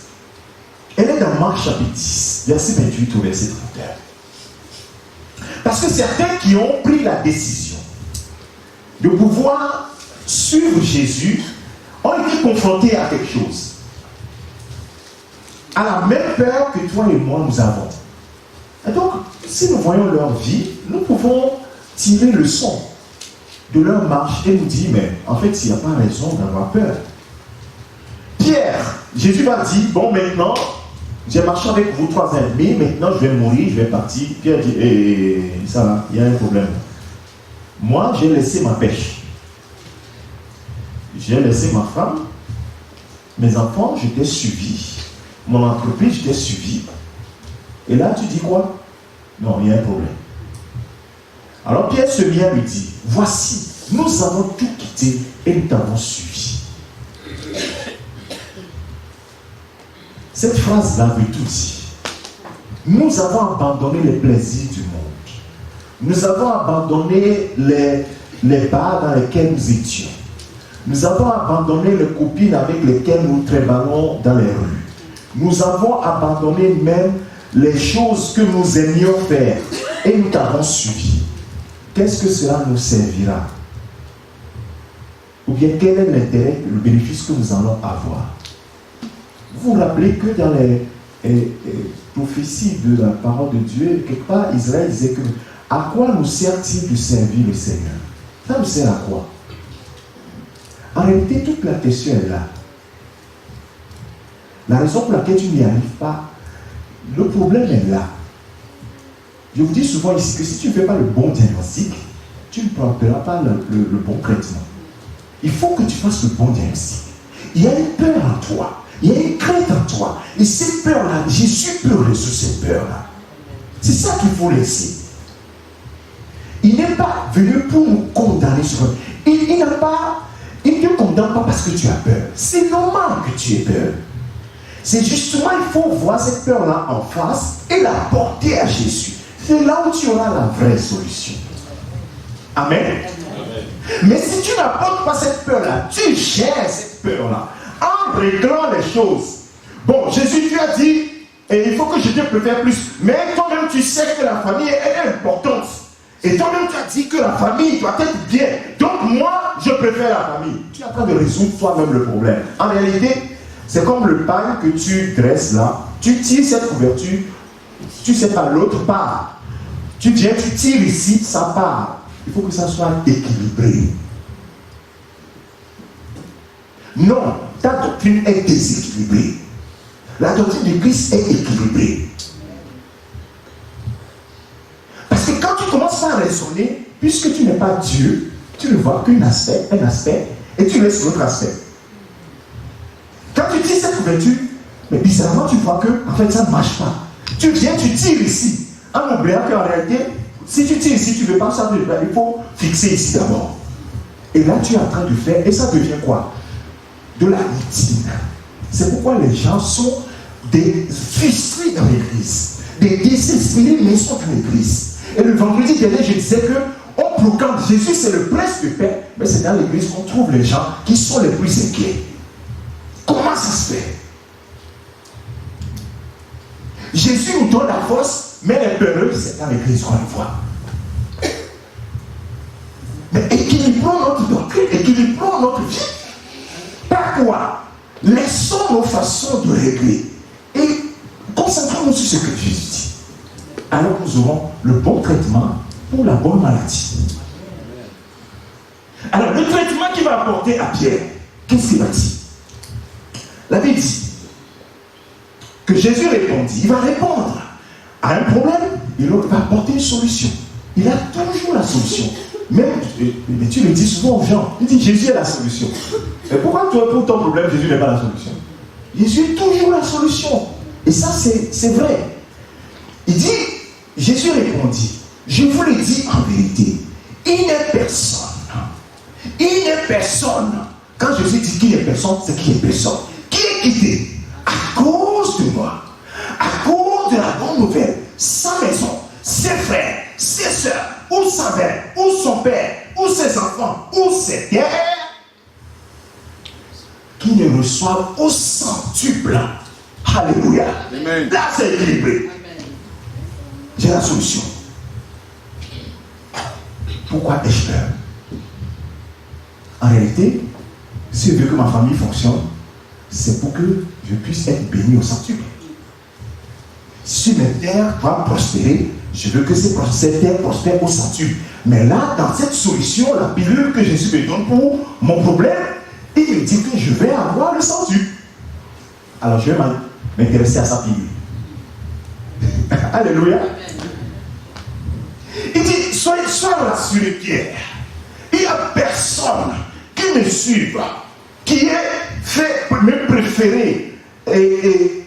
elle est dans Marc chapitre 10, verset 28 au verset 31. Parce que certains qui ont pris la décision de pouvoir suivre Jésus ont été confrontés à quelque chose, à la même peur que toi et moi nous avons. Et donc, si nous voyons leur vie, nous pouvons tirer le son de leur marche et nous dire, mais en fait, il n'y a pas raison d'avoir peur. Pierre, Jésus va dire, bon, maintenant, j'ai marché avec vous 3 ans et demi, maintenant je vais mourir, je vais partir. Pierre dit, ça va, il y a un problème. Moi, j'ai laissé ma pêche. J'ai laissé ma femme, mes enfants, je t'ai suivi. Mon entreprise, je t'ai suivi. Et là, tu dis quoi? Non, il y a un problème. Alors Pierre se vient lui dit, voici, nous avons tout quitté et nous t'avons suivi. Cette phrase-là veut tout dire. Nous avons abandonné les plaisirs du monde. Nous avons abandonné les bars dans lesquels nous étions. Nous avons abandonné les copines avec lesquelles nous trébalons dans les rues. Nous avons abandonné même les choses que nous aimions faire et nous t'avons suivi. Qu'est-ce que cela nous servira? Ou bien quel est l'intérêt, le bénéfice que nous allons avoir? Vous vous rappelez que dans les prophéties de la parole de Dieu, quelque part, Israël disait que à quoi nous sert-il de servir le Seigneur? Ça nous sert à quoi? En réalité, toute la question est là. La raison pour laquelle tu n'y arrives pas, le problème est là. Je vous dis souvent ici que si tu ne fais pas le bon diagnostic, tu ne prendras pas le bon traitement. Il faut que tu fasses le bon diagnostic. Il y a une peur en toi. Il y a une crainte en toi. Et cette peur-là, Jésus peut résoudre cette peur-là. C'est ça qu'il faut laisser. Il n'est pas venu pour nous condamner sur eux. Il ne te condamne pas parce que tu as peur. C'est normal que tu aies peur. C'est justement, il faut voir cette peur-là en face et la porter à Jésus. C'est là où tu auras la vraie solution. Amen. Amen. Mais si tu n'apportes pas cette peur-là, tu gères cette peur-là en réglant les choses. Bon, Jésus, tu as dit, et il faut que je te préfère plus. Mais toi-même, tu sais que la famille est importante. Et toi-même, tu as dit que la famille doit être bien. Donc moi, je préfère la famille. Tu es en train de résoudre toi-même le problème. En réalité, c'est comme le pain que tu dresses là. Tu tires cette couverture, tu sais pas, l'autre part. Tu viens, tu tires ici, ça part. Il faut que ça soit équilibré. Non, ta doctrine est déséquilibrée. La doctrine de Christ est équilibrée. Parce que quand tu commences à raisonner, puisque tu n'es pas Dieu, tu ne vois qu'un aspect, et tu laisses l'autre aspect. Quand tu tires cette couverture, mais bizarrement, tu vois que, en fait, ça ne marche pas. Tu viens, tu tires ici, en oubliant qu'en réalité, si tu tires ici, tu ne veux pas ça, il faut fixer ici d'abord. Et là, tu es en train de faire, et ça devient quoi? De la routine. C'est pourquoi les gens sont des frustrés dans l'église, des désespérés, mais ils sont dans l'église. Et le vendredi dernier, je disais que on proclame Jésus, c'est le prince de paix, mais c'est dans l'église qu'on trouve les gens qui sont les plus inquiets. Comment ça se fait? Jésus nous donne la force, mais les peureux, c'est dans l'église qu'on le voit. Mais équilibrons notre doctrine, équilibrons notre vie. Par quoi? Laissons nos façons de régler et concentrons-nous sur ce que Jésus dit. Alors nous aurons le bon traitement pour la bonne maladie. Alors le traitement qu'il va apporter à Pierre, qu'est-ce qu'il va dire? La Bible dit que Jésus répondit, il va répondre à un problème et l'autre va apporter une solution. Il a toujours la solution. Même, mais tu le dis souvent aux gens, il dit Jésus est la solution. Mais pourquoi toi, pour ton problème, Jésus n'est pas la solution? Jésus est toujours la solution. Et ça, c'est vrai. Il dit, Jésus répondit, je vous le dis en vérité, il n'est personne. Il n'est personne. Quand Jésus dit qu'il n'est personne, c'est qu'il n'est personne. Qui est quitté à cause de moi, à cause de la bonne nouvelle, sa maison, ses frères, ses soeurs, ou sa mère, ou son père, ou ses enfants, ou ses terres, qui ne reçoivent au centuple. Alléluia. Amen. Là, c'est équilibré. J'ai la solution. Pourquoi ai-je peur? En réalité, Si je veux que ma famille fonctionne, c'est pour que je puisse être béni au centuple. Si mes terres doivent prospérer, je veux que ces terres prospèrent au centuple. Mais là, dans cette solution, la pilule que Jésus me donne pour mon problème, il me dit que je vais avoir le centuple. Alors je vais m'intéresser à sa pilule. Alléluia. Il dit, soyez rassurés, Pierre. Il n'y a personne qui me suive, qui ait fait me préférer et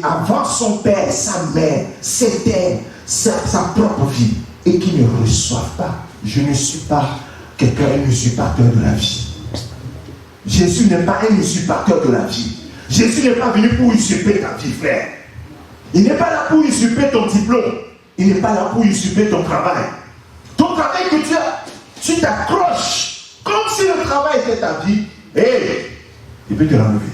avant son père, sa mère, ses terres, sa propre vie, et qui ne reçoive pas. Je ne suis pas quelqu'un, un usurpateur de la vie. Jésus n'est pas un usurpateur de la vie. Jésus n'est pas venu pour usurper ta vie, frère. Il n'est pas là pour usurper ton diplôme. Il n'est pas là pour usurper ton travail. Ton travail que tu as, tu t'accroches comme si le travail était ta vie. Et il peut te l'enlever.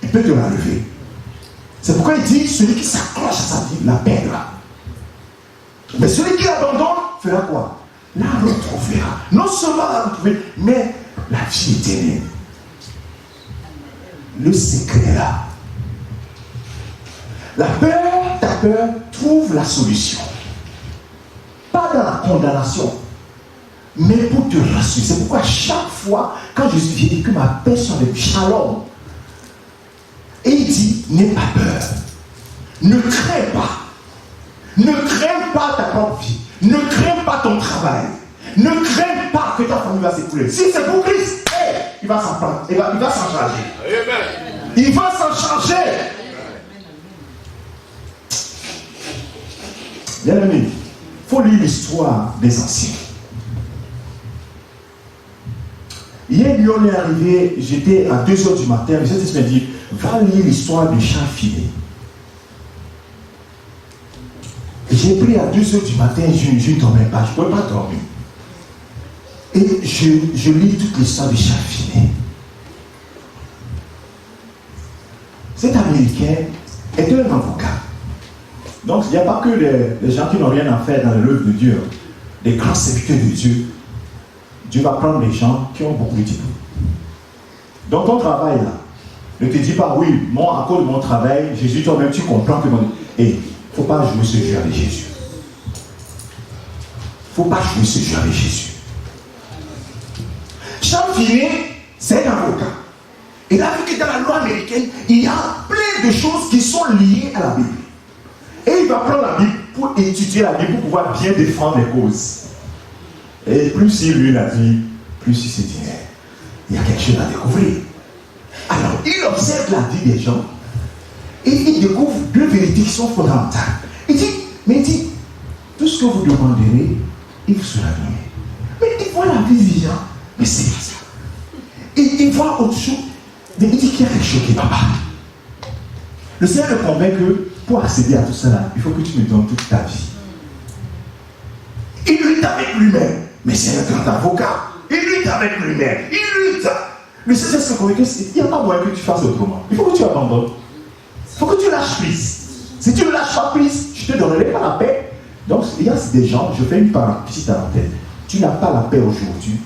Il peut te l'enlever. C'est pourquoi il dit, celui qui s'accroche à sa vie la perdra. Mais celui qui abandonne fera quoi? La retrouvera. Non seulement la retrouver, mais la vie éternelle. Le secret est là. La peur, ta peur, trouve la solution. Pas dans la condamnation, mais pour te rassurer. C'est pourquoi chaque fois, quand Jésus vient, il dit que ma paix soit avec shalom. Et il dit, n'aie pas peur. Ne crains pas. Ne crains pas ta propre vie. Ne crains pas ton travail. Ne crains pas que ta famille va s'écrouler. Si c'est pour Christ, il va s'en prendre. Il va s'en charger. Il va s'en charger. Bien aimé, il faut lire l'histoire des anciens. Hier, lui, on est arrivé, j'étais à 2h du matin, le Saint-Esprit m'a dit, va lire l'histoire de Charles Finet. J'ai pris à 2h du matin, je ne dormais pas, je ne pouvais pas dormir. Et je lis toute l'histoire de Charles Finet. Cet Américain était un avocat. Donc, il n'y a pas que les gens qui n'ont rien à faire dans l'œuvre de Dieu, les grands serviteurs de Dieu. Dieu va prendre les gens qui ont beaucoup de diplômes. Donc, ton travail là, ne te dis pas, oui, moi, à cause de mon travail, Jésus, toi-même, tu comprends que mon. Et il ne faut pas jouer ce jeu avec Jésus. Il ne faut pas jouer ce jeu avec Jésus. Charles Finet, c'est un avocat. Il a vu que dans la loi américaine, il y a plein de choses qui sont liées à la Bible. Et il va prendre la Bible pour étudier la Bible, pour pouvoir bien défendre les causes. Et plus il lui l'a dit, plus il s'est dit, il y a quelque chose à découvrir. Alors, il observe la vie des gens et il découvre deux vérités qui sont fondamentales. Il dit, tout ce que vous demanderez, il vous sera donné. Mais il voit la vie des gens, mais c'est pas ça. Il voit autre chose, mais il dit qu'il y a quelque chose qui ne va pas. Le Seigneur le convainc que pour accéder à tout cela, il faut que tu me donnes toute ta vie. Il lutte avec lui-même. Mais c'est un grand avocat. Il lutte avec lui-même. Il lutte. Le Seigneur se convainc qu'il n'y a pas moyen que tu fasses autrement. Il faut que tu abandonnes. Il faut que tu lâches prise. Si tu ne lâches pas prise, je ne te donnerai pas la paix. Donc, il y a des gens, je fais une petite parenthèse. Tu n'as pas la paix aujourd'hui.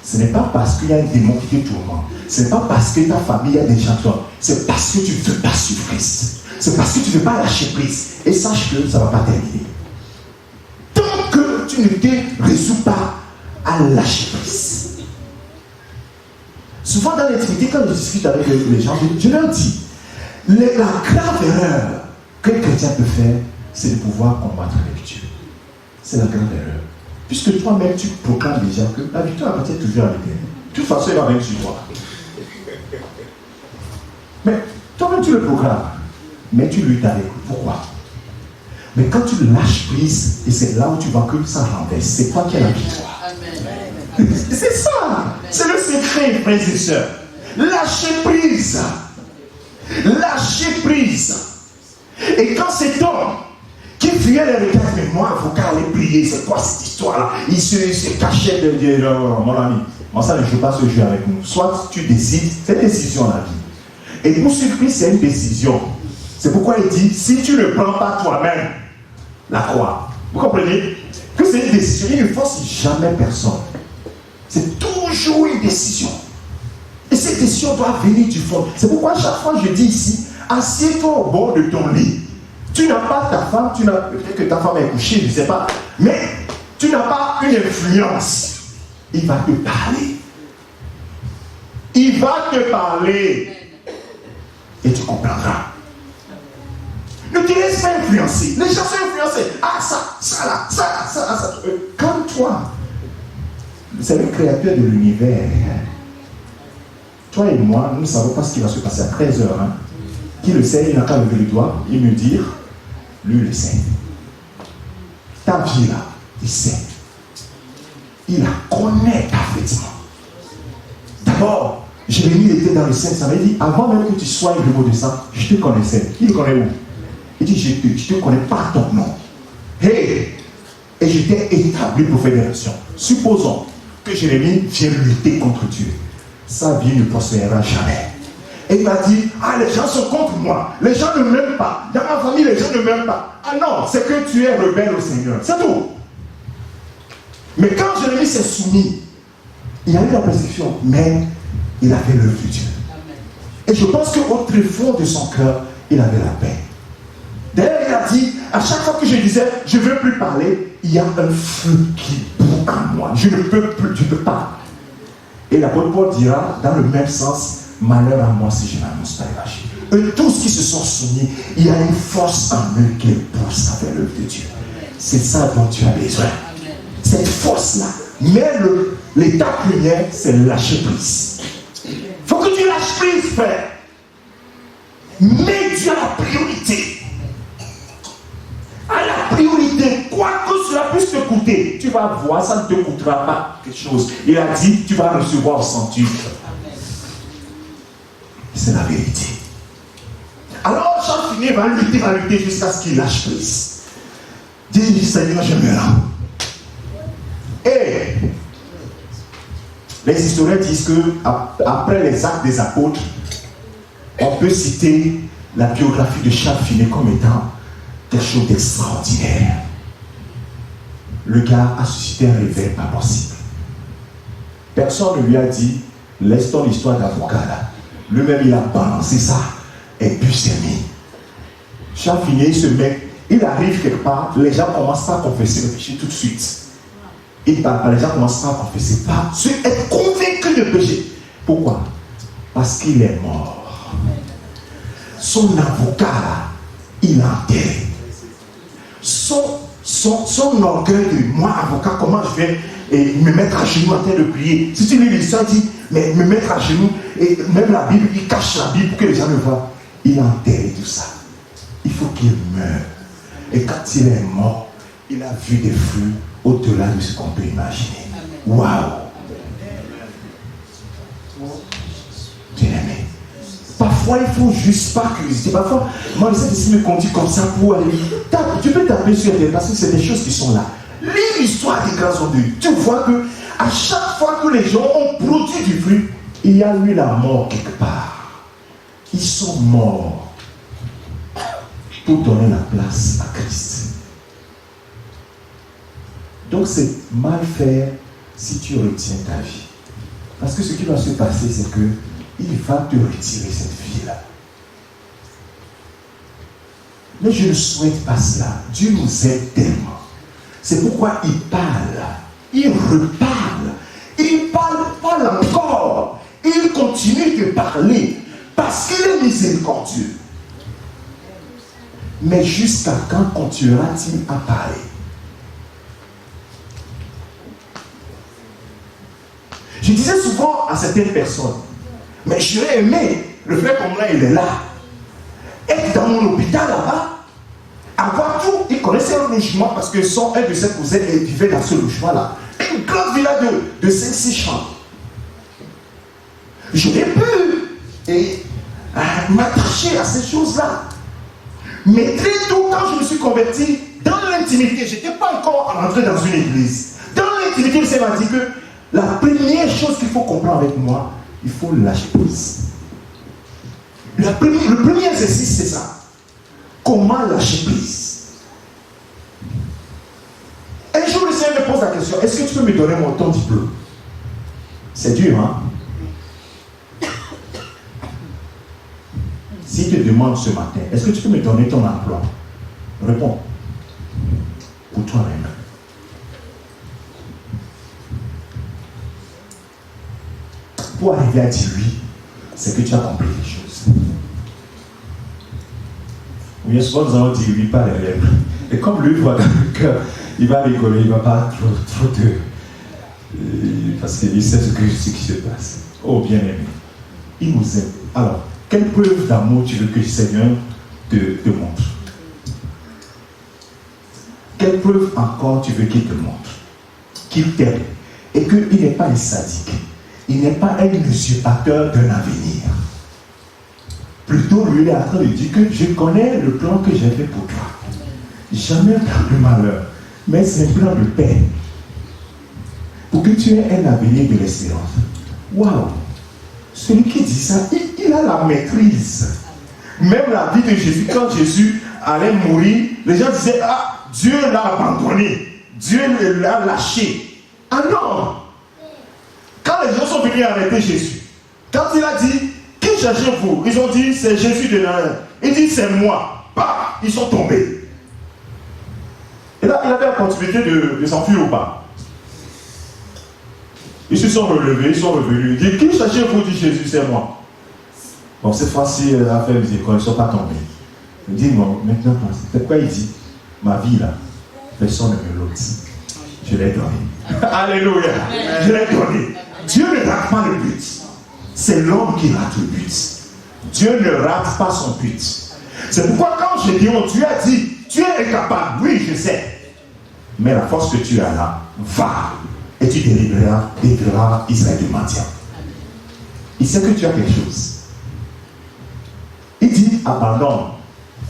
Ce n'est pas parce qu'il y a un démon qui te tourmente. Ce n'est pas parce que ta famille a des gens qui. C'est parce que tu ne veux pas suivre Christ. C'est parce que tu ne veux pas lâcher prise. Et sache que ça ne va pas terminer. Tant que tu ne te résous pas à lâcher prise. Souvent dans l'intimité, quand je discute avec les gens, je leur dis, la grave erreur qu'un chrétien peut faire, c'est de pouvoir combattre avec Dieu. C'est la grande erreur. Puisque toi-même, tu proclames déjà que la victoire appartient toujours à l'Éternel. De toute façon, il va venir sur toi. Mais toi-même, tu le proclames. Mais tu luttes avec. Pourquoi? Mais quand tu lâches prise, et c'est là où tu vois que ça renverse, c'est toi qui as la victoire. C'est ça. C'est le secret, frères et sœurs. Lâchez prise. Lâchez prise. Et quand cet homme qui fuyait les regards, mais moi, avocat, aller prier, c'est quoi cette histoire-là? Il se cachait de dire, mon ami, moi ça ne joue pas ce jeu avec nous. Soit tu décides, c'est une décision la vie. Et pour suivre Christ, c'est une décision. C'est pourquoi il dit, si tu ne prends pas toi-même la croix, vous comprenez? Que c'est une décision, il ne force jamais personne. C'est toujours une décision. Et cette décision doit venir du fond. C'est pourquoi chaque fois je dis ici, assieds-toi au bord de ton lit. Tu n'as pas ta femme, peut-être que ta femme est couchée, je ne sais pas, mais tu n'as pas une influence. Il va te parler. Il va te parler. Et tu comprendras. Ne te laisse pas influencer. Les gens sont influencés. Ah, ça. Calme-toi. C'est le créateur de l'univers. Toi et moi, nous ne savons pas ce qui va se passer à 13h. Hein. Qui le sait, il n'a qu'à lever le doigt et me dire, lui le sait. Ta vie là, il sait. Il la connaît parfaitement. D'abord, Jérémie était dans le ciel, ça veut dire, avant même que tu sois un jumeau de sang, je te connaissais. Il connaît où? Il dit, je te connais par ton nom. Hey! Et je t'ai établi pour faire des actions. Supposons que Jérémie vienne lutter contre Dieu. Sa vie ne prospérera jamais. Et il m'a dit, ah, les gens sont contre moi. Les gens ne m'aiment pas. Dans ma famille, les gens ne m'aiment pas. Ah non, c'est que tu es rebelle au Seigneur. C'est tout. Mais quand Jérémie s'est soumis, il y a eu la persécution, mais il avait l'œuvre de Dieu. Et je pense qu'au très fond de son cœur, il avait la paix. D'ailleurs, il a dit, à chaque fois que je disais, je ne veux plus parler, il y a un feu qui bout en moi. Je ne peux plus, je ne peux pas. Et l'apôtre Paul dira, dans le même sens, malheur à moi si je n'annonce pas l'évangile. Eux tous qui se sont soumis, il y a une force en eux qui les pousse à faire l'œuvre de Dieu. C'est ça dont tu as besoin. Cette force-là. Mais l'étape première, c'est lâcher prise. Il faut que tu lâches prise, frère. Mets Dieu à la priorité. À la priorité, quoi que cela puisse te coûter, tu vas voir, ça ne te coûtera pas quelque chose. Il a dit, tu vas recevoir au centuple. C'est la vérité. Alors, Jean finit va lutter jusqu'à ce qu'il lâche prise. Dis, Seigneur, je me rends. Et les historiens disent que après les actes des apôtres, on peut citer la biographie de Charles Finet comme étant quelque chose d'extraordinaire. Le gars a suscité un réveil pas possible. Personne ne lui a dit, laisse ton histoire d'avocat là. Lui-même, il a balancé ça. Et puis c'est mis. Charles Finet, ce mec, il arrive quelque part, les gens commencent pas à confesser le péché tout de suite. Il parle pas, les gens commencent pas à confesser, pas être convaincu de péché. Pourquoi? Parce qu'il est mort. Son avocat là, il a enterré. Son orgueil de moi, avocat, comment je vais me mettre à genoux en train de prier. Si tu lis l'histoire, il dit, mais me mettre à genoux, et même la Bible, il cache la Bible pour que les gens le voient. Il a enterré tout ça. Il faut qu'il meure. Et quand il est mort, il a vu des fruits au-delà de ce qu'on peut imaginer. Waouh! Bien-aimé. Parfois, il faut juste pas curiosité. Parfois, moi, le Saint-Esprit me conduit comme ça pour aller. Tu peux taper sur Internet parce que c'est des choses qui sont là. Lis l'histoire des grands hommes de Dieu. Tu vois que à chaque fois que les gens ont produit du fruit, il y a eu la mort quelque part. Ils sont morts pour donner la place à Christ. Donc c'est mal faire si tu retiens ta vie. Parce que ce qui va se passer, c'est que il va te retirer cette vie-là. Mais je ne souhaite pas cela. Dieu nous aide tellement. C'est pourquoi il parle. Il reparle. Il parle encore. Il continue de parler. Parce qu'il est miséricordieux. Mais jusqu'à quand continuera-t-il à parler? Je disais souvent à certaines personnes, mais j'aurais aimé, le frère comme là, il est là, être dans mon hôpital là-bas, avoir tout. Il connaissait un logement parce que un de ses cousins vivait dans ce logement-là. Une grande villa de 5-6 chambres. J'aurais pu m'attacher à ces choses-là. Mais très tôt, quand je me suis converti, dans l'intimité, je n'étais pas encore rentré dans une église. Dans l'intimité, le Seigneur m'a dit que la première chose qu'il faut comprendre avec moi, il faut lâcher prise. Le premier exercice, c'est ça. Comment lâcher prise? Un jour, le Seigneur me pose la question, est-ce que tu peux me donner ton diplôme? C'est dur, hein? Si tu te demandes ce matin, est-ce que tu peux me donner ton emploi? Réponds. Pour toi-même. Pour arriver à dire oui, c'est que tu as compris les choses. Bien souvent, nous allons dire oui par les lèvres. Et comme lui voit dans le cœur, il va rigoler, il ne va pas trop de... parce qu'il sait ce qui se passe. Oh, bien-aimé, il nous aime. Alors, quelle preuve d'amour tu veux que le Seigneur te montre? Quelle preuve encore tu veux qu'il te montre? Qu'il t'aime. Et qu'il n'est pas un sadique. Il n'est pas un usurpateur d'un avenir. Plutôt, lui, il est en train de dire que je connais le plan que j'ai fait pour toi. Jamais un plan de malheur, mais c'est un plan de paix. Pour que tu aies un avenir de l'espérance. Waouh! Celui qui dit ça, il a la maîtrise. Même la vie de Jésus, quand Jésus allait mourir, les gens disaient, ah, Dieu l'a abandonné. Dieu l'a lâché. Ah non! Quand les gens sont venus arrêter Jésus, quand il a dit, qui cherchez-vous? Ils ont dit, c'est Jésus de Nazareth. Il dit, c'est moi. Bah, ils sont tombés. Et là, il avait la possibilité de s'enfuir ou pas? Ils se sont relevés, ils sont revenus. Il dit, qui cherchez-vous? Dit Jésus, c'est moi. Bon, cette fois-ci, il a fait miséricorde, ils ne sont pas tombés. Il dit, bon, maintenant, c'est quoi il dit? Ma vie là, personne ne me l'ôte. Je l'ai donné. Alléluia. Je l'ai donné. Dieu ne rate pas le but. C'est l'homme qui rate le but. Dieu ne rate pas son but. C'est pourquoi quand Gédéon, Dieu a dit, tu es incapable. Oui, je sais. Mais la force que tu as là, va. Et tu délivreras Israël du mendiant. Il sait que tu as quelque chose. Il dit, abandonne.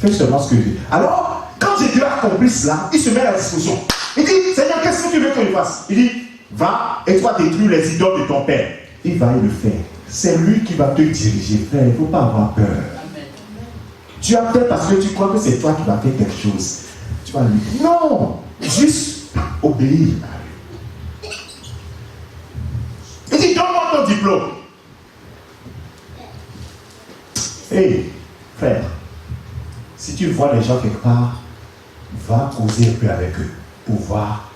Fais seulement ce que je dis. Alors, quand Jésus a accompli cela, il se met à la discussion. Il dit, Seigneur, qu'est-ce que tu veux que je fasse? Il dit, va et toi détruire les idoles de ton père. Il va le faire. C'est lui qui va te diriger, frère. Il ne faut pas avoir peur. Amen. Tu as peur parce que tu crois que c'est toi qui vas faire quelque chose. Tu vas lui dire, non, juste obéir. Il dit, donne-moi ton diplôme. Hé, frère, si tu vois les gens quelque part, va causer un peu avec eux pour voir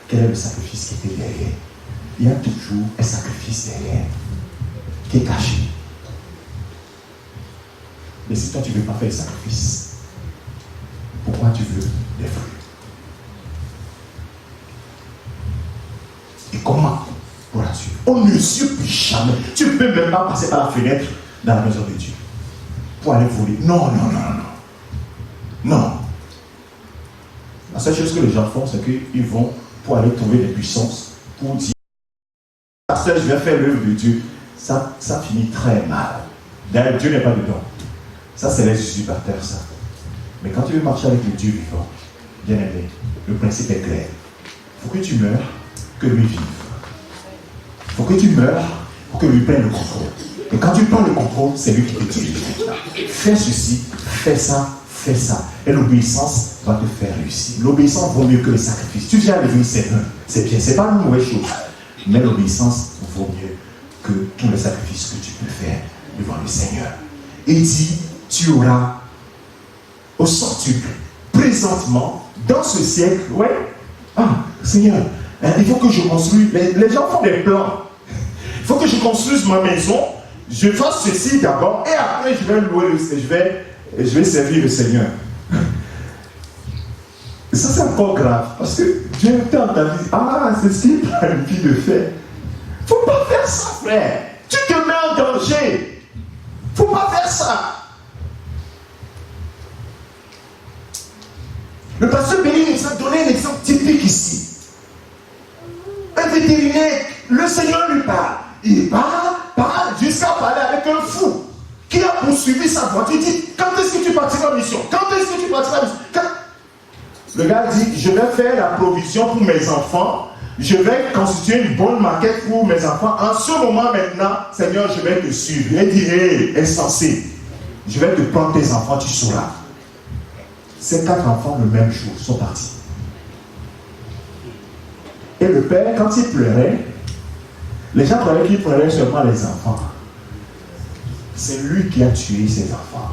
quel est le sacrifice qui était derrière. Il y a toujours un sacrifice derrière qui est caché. Mais si toi tu ne veux pas faire le sacrifice, pourquoi tu veux des fruits? Et comment? Pour la suite. On ne supplie jamais. Tu ne peux même pas passer par la fenêtre dans la maison de Dieu pour aller voler. Non, non, non, non. Non. La seule chose que les gens font, c'est qu'ils vont pour aller trouver des puissances pour dire, pasteur, je vais faire l'œuvre de Dieu. Ça finit très mal. D'ailleurs, Dieu n'est pas dedans. Ça, c'est les usurpateurs, ça. Mais quand tu veux marcher avec le Dieu vivant, bien aimé, le principe est clair. Il faut que tu meurs, que lui vive. Il faut que tu meurs pour que lui prenne le contrôle. Et quand tu prends le contrôle, c'est lui qui te dirige. Fais ceci, fais ça, fais ça. Et l'obéissance va te faire réussir. L'obéissance vaut mieux que le sacrifice. Tu viens à l'église, c'est bien, c'est pas une mauvaise chose. Mais l'obéissance vaut mieux que tous les sacrifices que tu peux faire devant le Seigneur. Il dit, tu auras au centuple, présentement, dans ce siècle, ouais, ah, Seigneur, il faut que je construise. Les gens font des plans. Il faut que je construise ma maison, je fasse ceci d'abord, et après je vais louer je vais servir le Seigneur. Et ça c'est encore grave, parce que Dieu t'a entendu, ah, c'est ce qu'il planifie de faire. Il ne faut pas faire ça, frère. Tu te mets en danger. Il ne faut pas faire ça. Le pasteur Béni nous a donné un exemple typique ici. Un vétérinaire, le Seigneur lui parle. Il parle jusqu'à parler avec un fou qui a poursuivi sa voiture. Il dit, quand est-ce que tu partiras en mission? Quand est-ce que tu partiras en mission? Le gars dit, je vais faire la provision pour mes enfants. Je vais constituer une bonne maquette pour mes enfants. En ce moment maintenant, Seigneur, je vais te suivre. Il dit, hé, insensé, je vais te prendre tes enfants, tu sauras. Ces 4 enfants, le même jour, sont partis. Et le père, quand il pleurait, Les gens croyaient qu'il prenait seulement les enfants. C'est lui qui a tué ses enfants.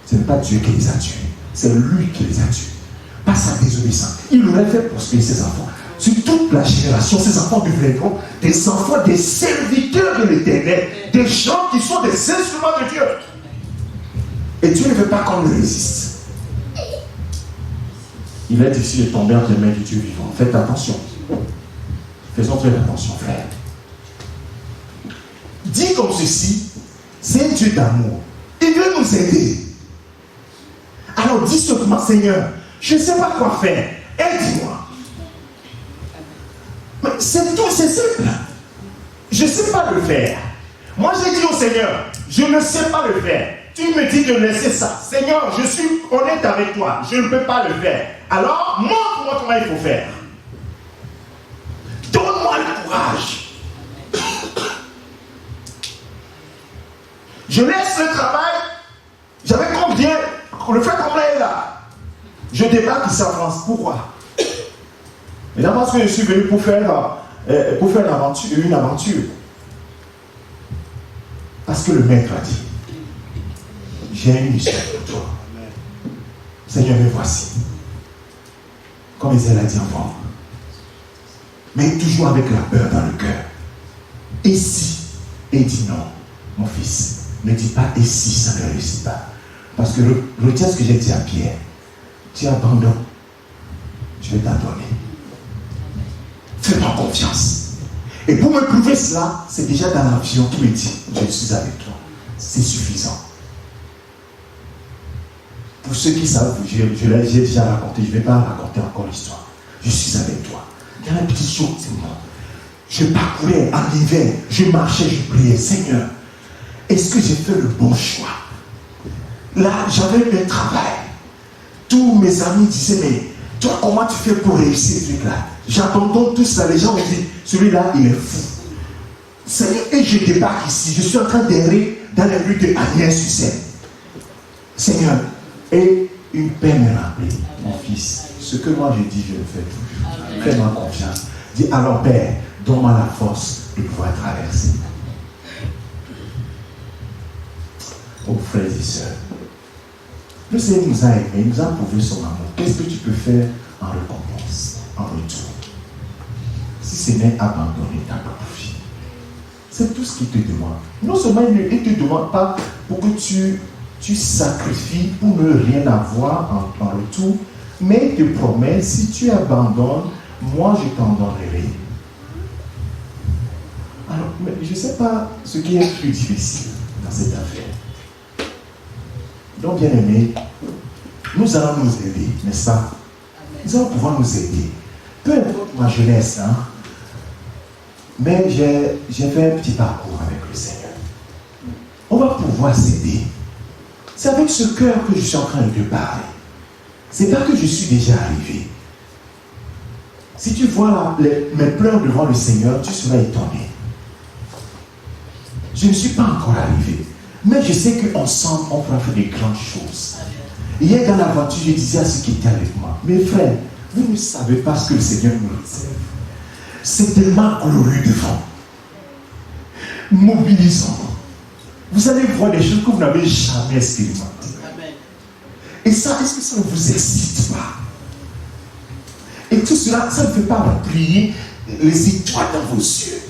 Ce n'est pas Dieu qui les a tués. C'est lui qui les a tués. Pas sa désobéissance. Il aurait fait prospérer ses enfants. Sur toute la génération, ces enfants deviendront des enfants, des serviteurs de l'Éternel, des gens qui sont des instruments de Dieu. Et Dieu ne veut pas qu'on le résiste. Il est difficile de tomber entre les mains du Dieu vivant. Faites attention. Faisons très attention, frère. Dis comme ceci, c'est un Dieu d'amour. Il veut nous aider. Alors dis seulement, Seigneur, je ne sais pas quoi faire. Aide-moi. Mais c'est tout, c'est simple. Je ne sais pas le faire. Moi, j'ai dit au Seigneur, je ne sais pas le faire. Tu me dis de laisser ça. Seigneur, je suis honnête avec toi. Je ne peux pas le faire. Alors, montre-moi comment il faut faire. Donne-moi le courage. Je laisse le travail. J'avais combien? Le frère Comblé est là. Je débarque ici en France. Pourquoi? Et là, parce que je suis venu pour faire une aventure. Parce que le maître a dit, j'ai une mission pour toi. Seigneur, me voici. Comme Isaïe a dit avant. Mais toujours avec la peur dans le cœur. Et si? Et il dit non, mon fils, ne dis pas et si ça ne réussit pas. Parce que retiens ce que j'ai dit à Pierre. Tu abandonnes. Je vais t'abandonner. Fais-moi confiance. Et pour me prouver cela, c'est déjà dans l'avion qui me dit, je suis avec toi. C'est suffisant. Pour ceux qui savent, j'ai déjà raconté, je ne vais pas raconter encore l'histoire. Je suis avec toi. Il y a un petit jour, c'est moi. Je parcourais en hiver, je marchais, je priais. Seigneur, est-ce que j'ai fait le bon choix? Là, j'avais un travail. Tous mes amis disaient, mais toi, comment tu fais pour réussir ce truc-là? J'abandonne tout ça. Les gens ont dit, celui-là, il est fou. Seigneur, et je débarque ici. Je suis en train d'errer dans les rues de Agnès-sur-Seine. Seigneur, et une paix me rappelait, mon fils. Ce que moi j'ai dit, je le fais toujours. Fais-moi confiance. Dis, alors Père, donne-moi la force de pouvoir traverser. Oh frères et sœurs, le Seigneur nous a aimés, il nous a prouvé son amour. Qu'est-ce que tu peux faire en récompense, en retour? Si ce n'est abandonner ta propre vie. C'est tout ce qu'il te demande. Non seulement il ne te demande pas pour que tu sacrifies pour ne rien avoir en retour, mais il te promet, si tu abandonnes, moi je t'en donnerai. Alors, mais je ne sais pas ce qui est plus difficile dans cette affaire. Donc, bien aimés, nous allons nous aider, n'est-ce pas? Nous allons pouvoir nous aider. Peu importe ma jeunesse, hein, mais j'ai fait un petit parcours avec le Seigneur. On va pouvoir s'aider. C'est avec ce cœur que je suis en train de te parler. C'est pas que je suis déjà arrivé. Si tu vois mes pleurs devant le Seigneur, tu seras étonné. Je ne suis pas encore arrivé. Mais je sais qu'ensemble, on pourra faire des grandes choses. Hier, dans l'aventure, je disais à ceux qui étaient avec moi, mes frères, vous ne savez pas ce que le Seigneur nous réserve. C'est tellement glorieux devant. Mobilisons. Vous allez voir des choses que vous n'avez jamais expérimentées. Et ça, est-ce que ça ne vous excite pas? Et tout cela, ça ne fait pas briller les étoiles dans vos yeux.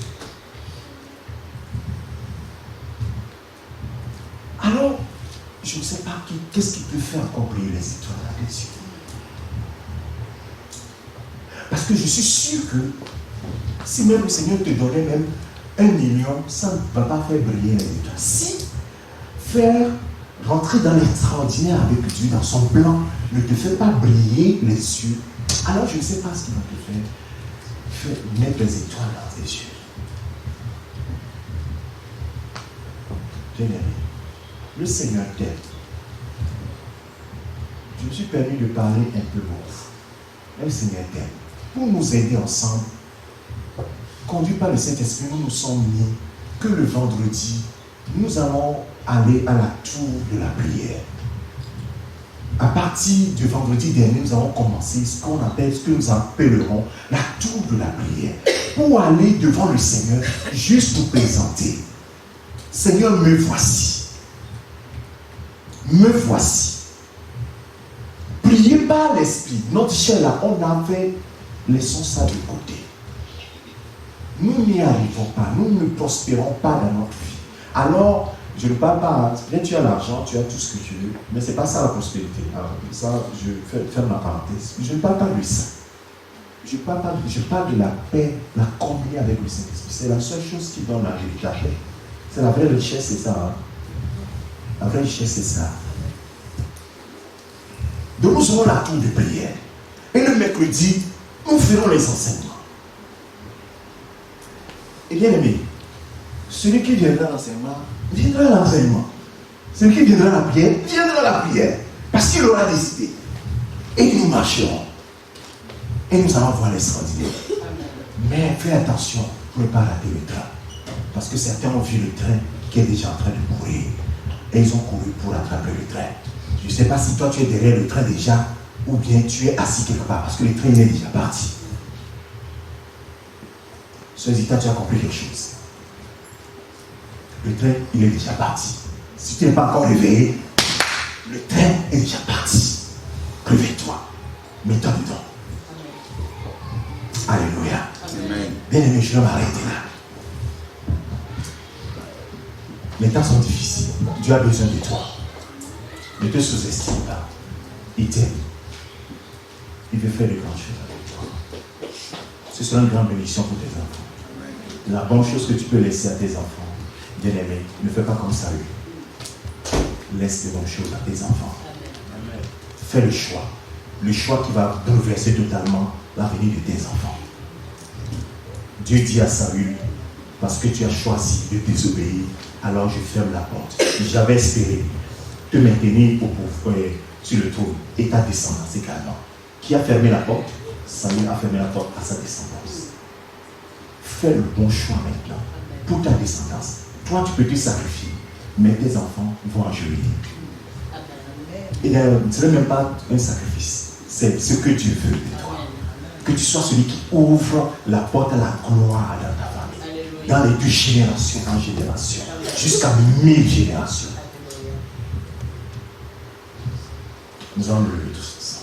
Alors, je ne sais pas qu'est-ce qui peut faire encore briller les étoiles dans les yeux. Parce que je suis sûr que si même le Seigneur te donnait même 1 million, ça ne va pas faire briller les étoiles. Si faire rentrer dans l'extraordinaire avec Dieu, dans son plan, ne te fait pas briller les yeux, alors je ne sais pas ce qui va te faire mettre les étoiles dans tes yeux. Bien-aimé, le Seigneur t'aime. Je me suis permis de parler un peu beaucoup. Le Seigneur t'aime. Pour nous aider ensemble, conduit par le Saint-Esprit, nous nous sommes mis que le vendredi, nous allons aller à la tour de la prière. À partir du vendredi dernier, nous avons commencé ce que nous appellerons la tour de la prière. pour aller devant le Seigneur, juste vous présenter. Seigneur, me voici. Me voici. Priez par l'Esprit. Notre chair là, on avait, laissons ça de côté. Nous n'y arrivons pas. Nous ne prospérons pas dans notre vie. Alors, je ne parle pas, bien tu as l'argent, tu as tout ce que tu veux, mais ce n'est pas ça la prospérité. Alors, ça, je ferme ma parenthèse. Je ne parle pas de ça. Je parle de la paix, la communion avec le Saint-Esprit. C'est la seule chose qui donne la paix. C'est la vraie richesse, c'est ça. Hein? La vraie richesse, c'est ça. Donc nous aurons la tour de prière. Et le mercredi, nous ferons les enseignements. Et bien aimé, celui qui viendra à l'enseignement, viendra à l'enseignement. Celui qui viendra à la prière, viendra à la prière. Parce qu'il aura décidé. Et nous marcherons. Et nous allons voir l'extraordinaire. Mais fais attention pour ne pas rater le train. Parce que certains ont vu le train qui est déjà en train de courir. Et ils ont couru pour attraper le train. Je ne sais pas si toi tu es derrière le train déjà ou bien tu es assis quelque part parce que le train est déjà parti. Sois-y, tu as compris quelque chose. Le train, il est déjà parti. Si tu n'es pas encore réveillé, le train est déjà parti. Réveille-toi. Mets-toi dedans. Alléluia. Amen. Bien aimé, je vais m'arrêter là. Les temps sont difficiles. Dieu a besoin de toi. Ne te sous-estime pas. Il t'aime. Il veut faire de grandes choses avec toi. Ce sera une grande bénédiction pour tes enfants. La bonne chose que tu peux laisser à tes enfants, bien aimé, ne fais pas comme ça. Laisse les bonnes choses à tes enfants. Fais le choix. Le choix qui va bouleverser totalement l'avenir de tes enfants. Dieu dit à Saül, parce que tu as choisi de désobéir, alors je ferme la porte. J'avais espéré te maintenir au pouvoir sur le trône et ta descendance également. Qui a fermé la porte? Saül a fermé la porte à sa descendance. Fais le bon choix maintenant pour ta descendance. Toi, tu peux te sacrifier, mais tes enfants vont en jouir. Et d'ailleurs, ce n'est même pas un sacrifice, c'est ce que Dieu veut de toi. Que tu sois celui qui ouvre la porte à la gloire dans ta famille. Dans les 2 générations en génération, jusqu'à 1000 générations. Nous allons le lever tous.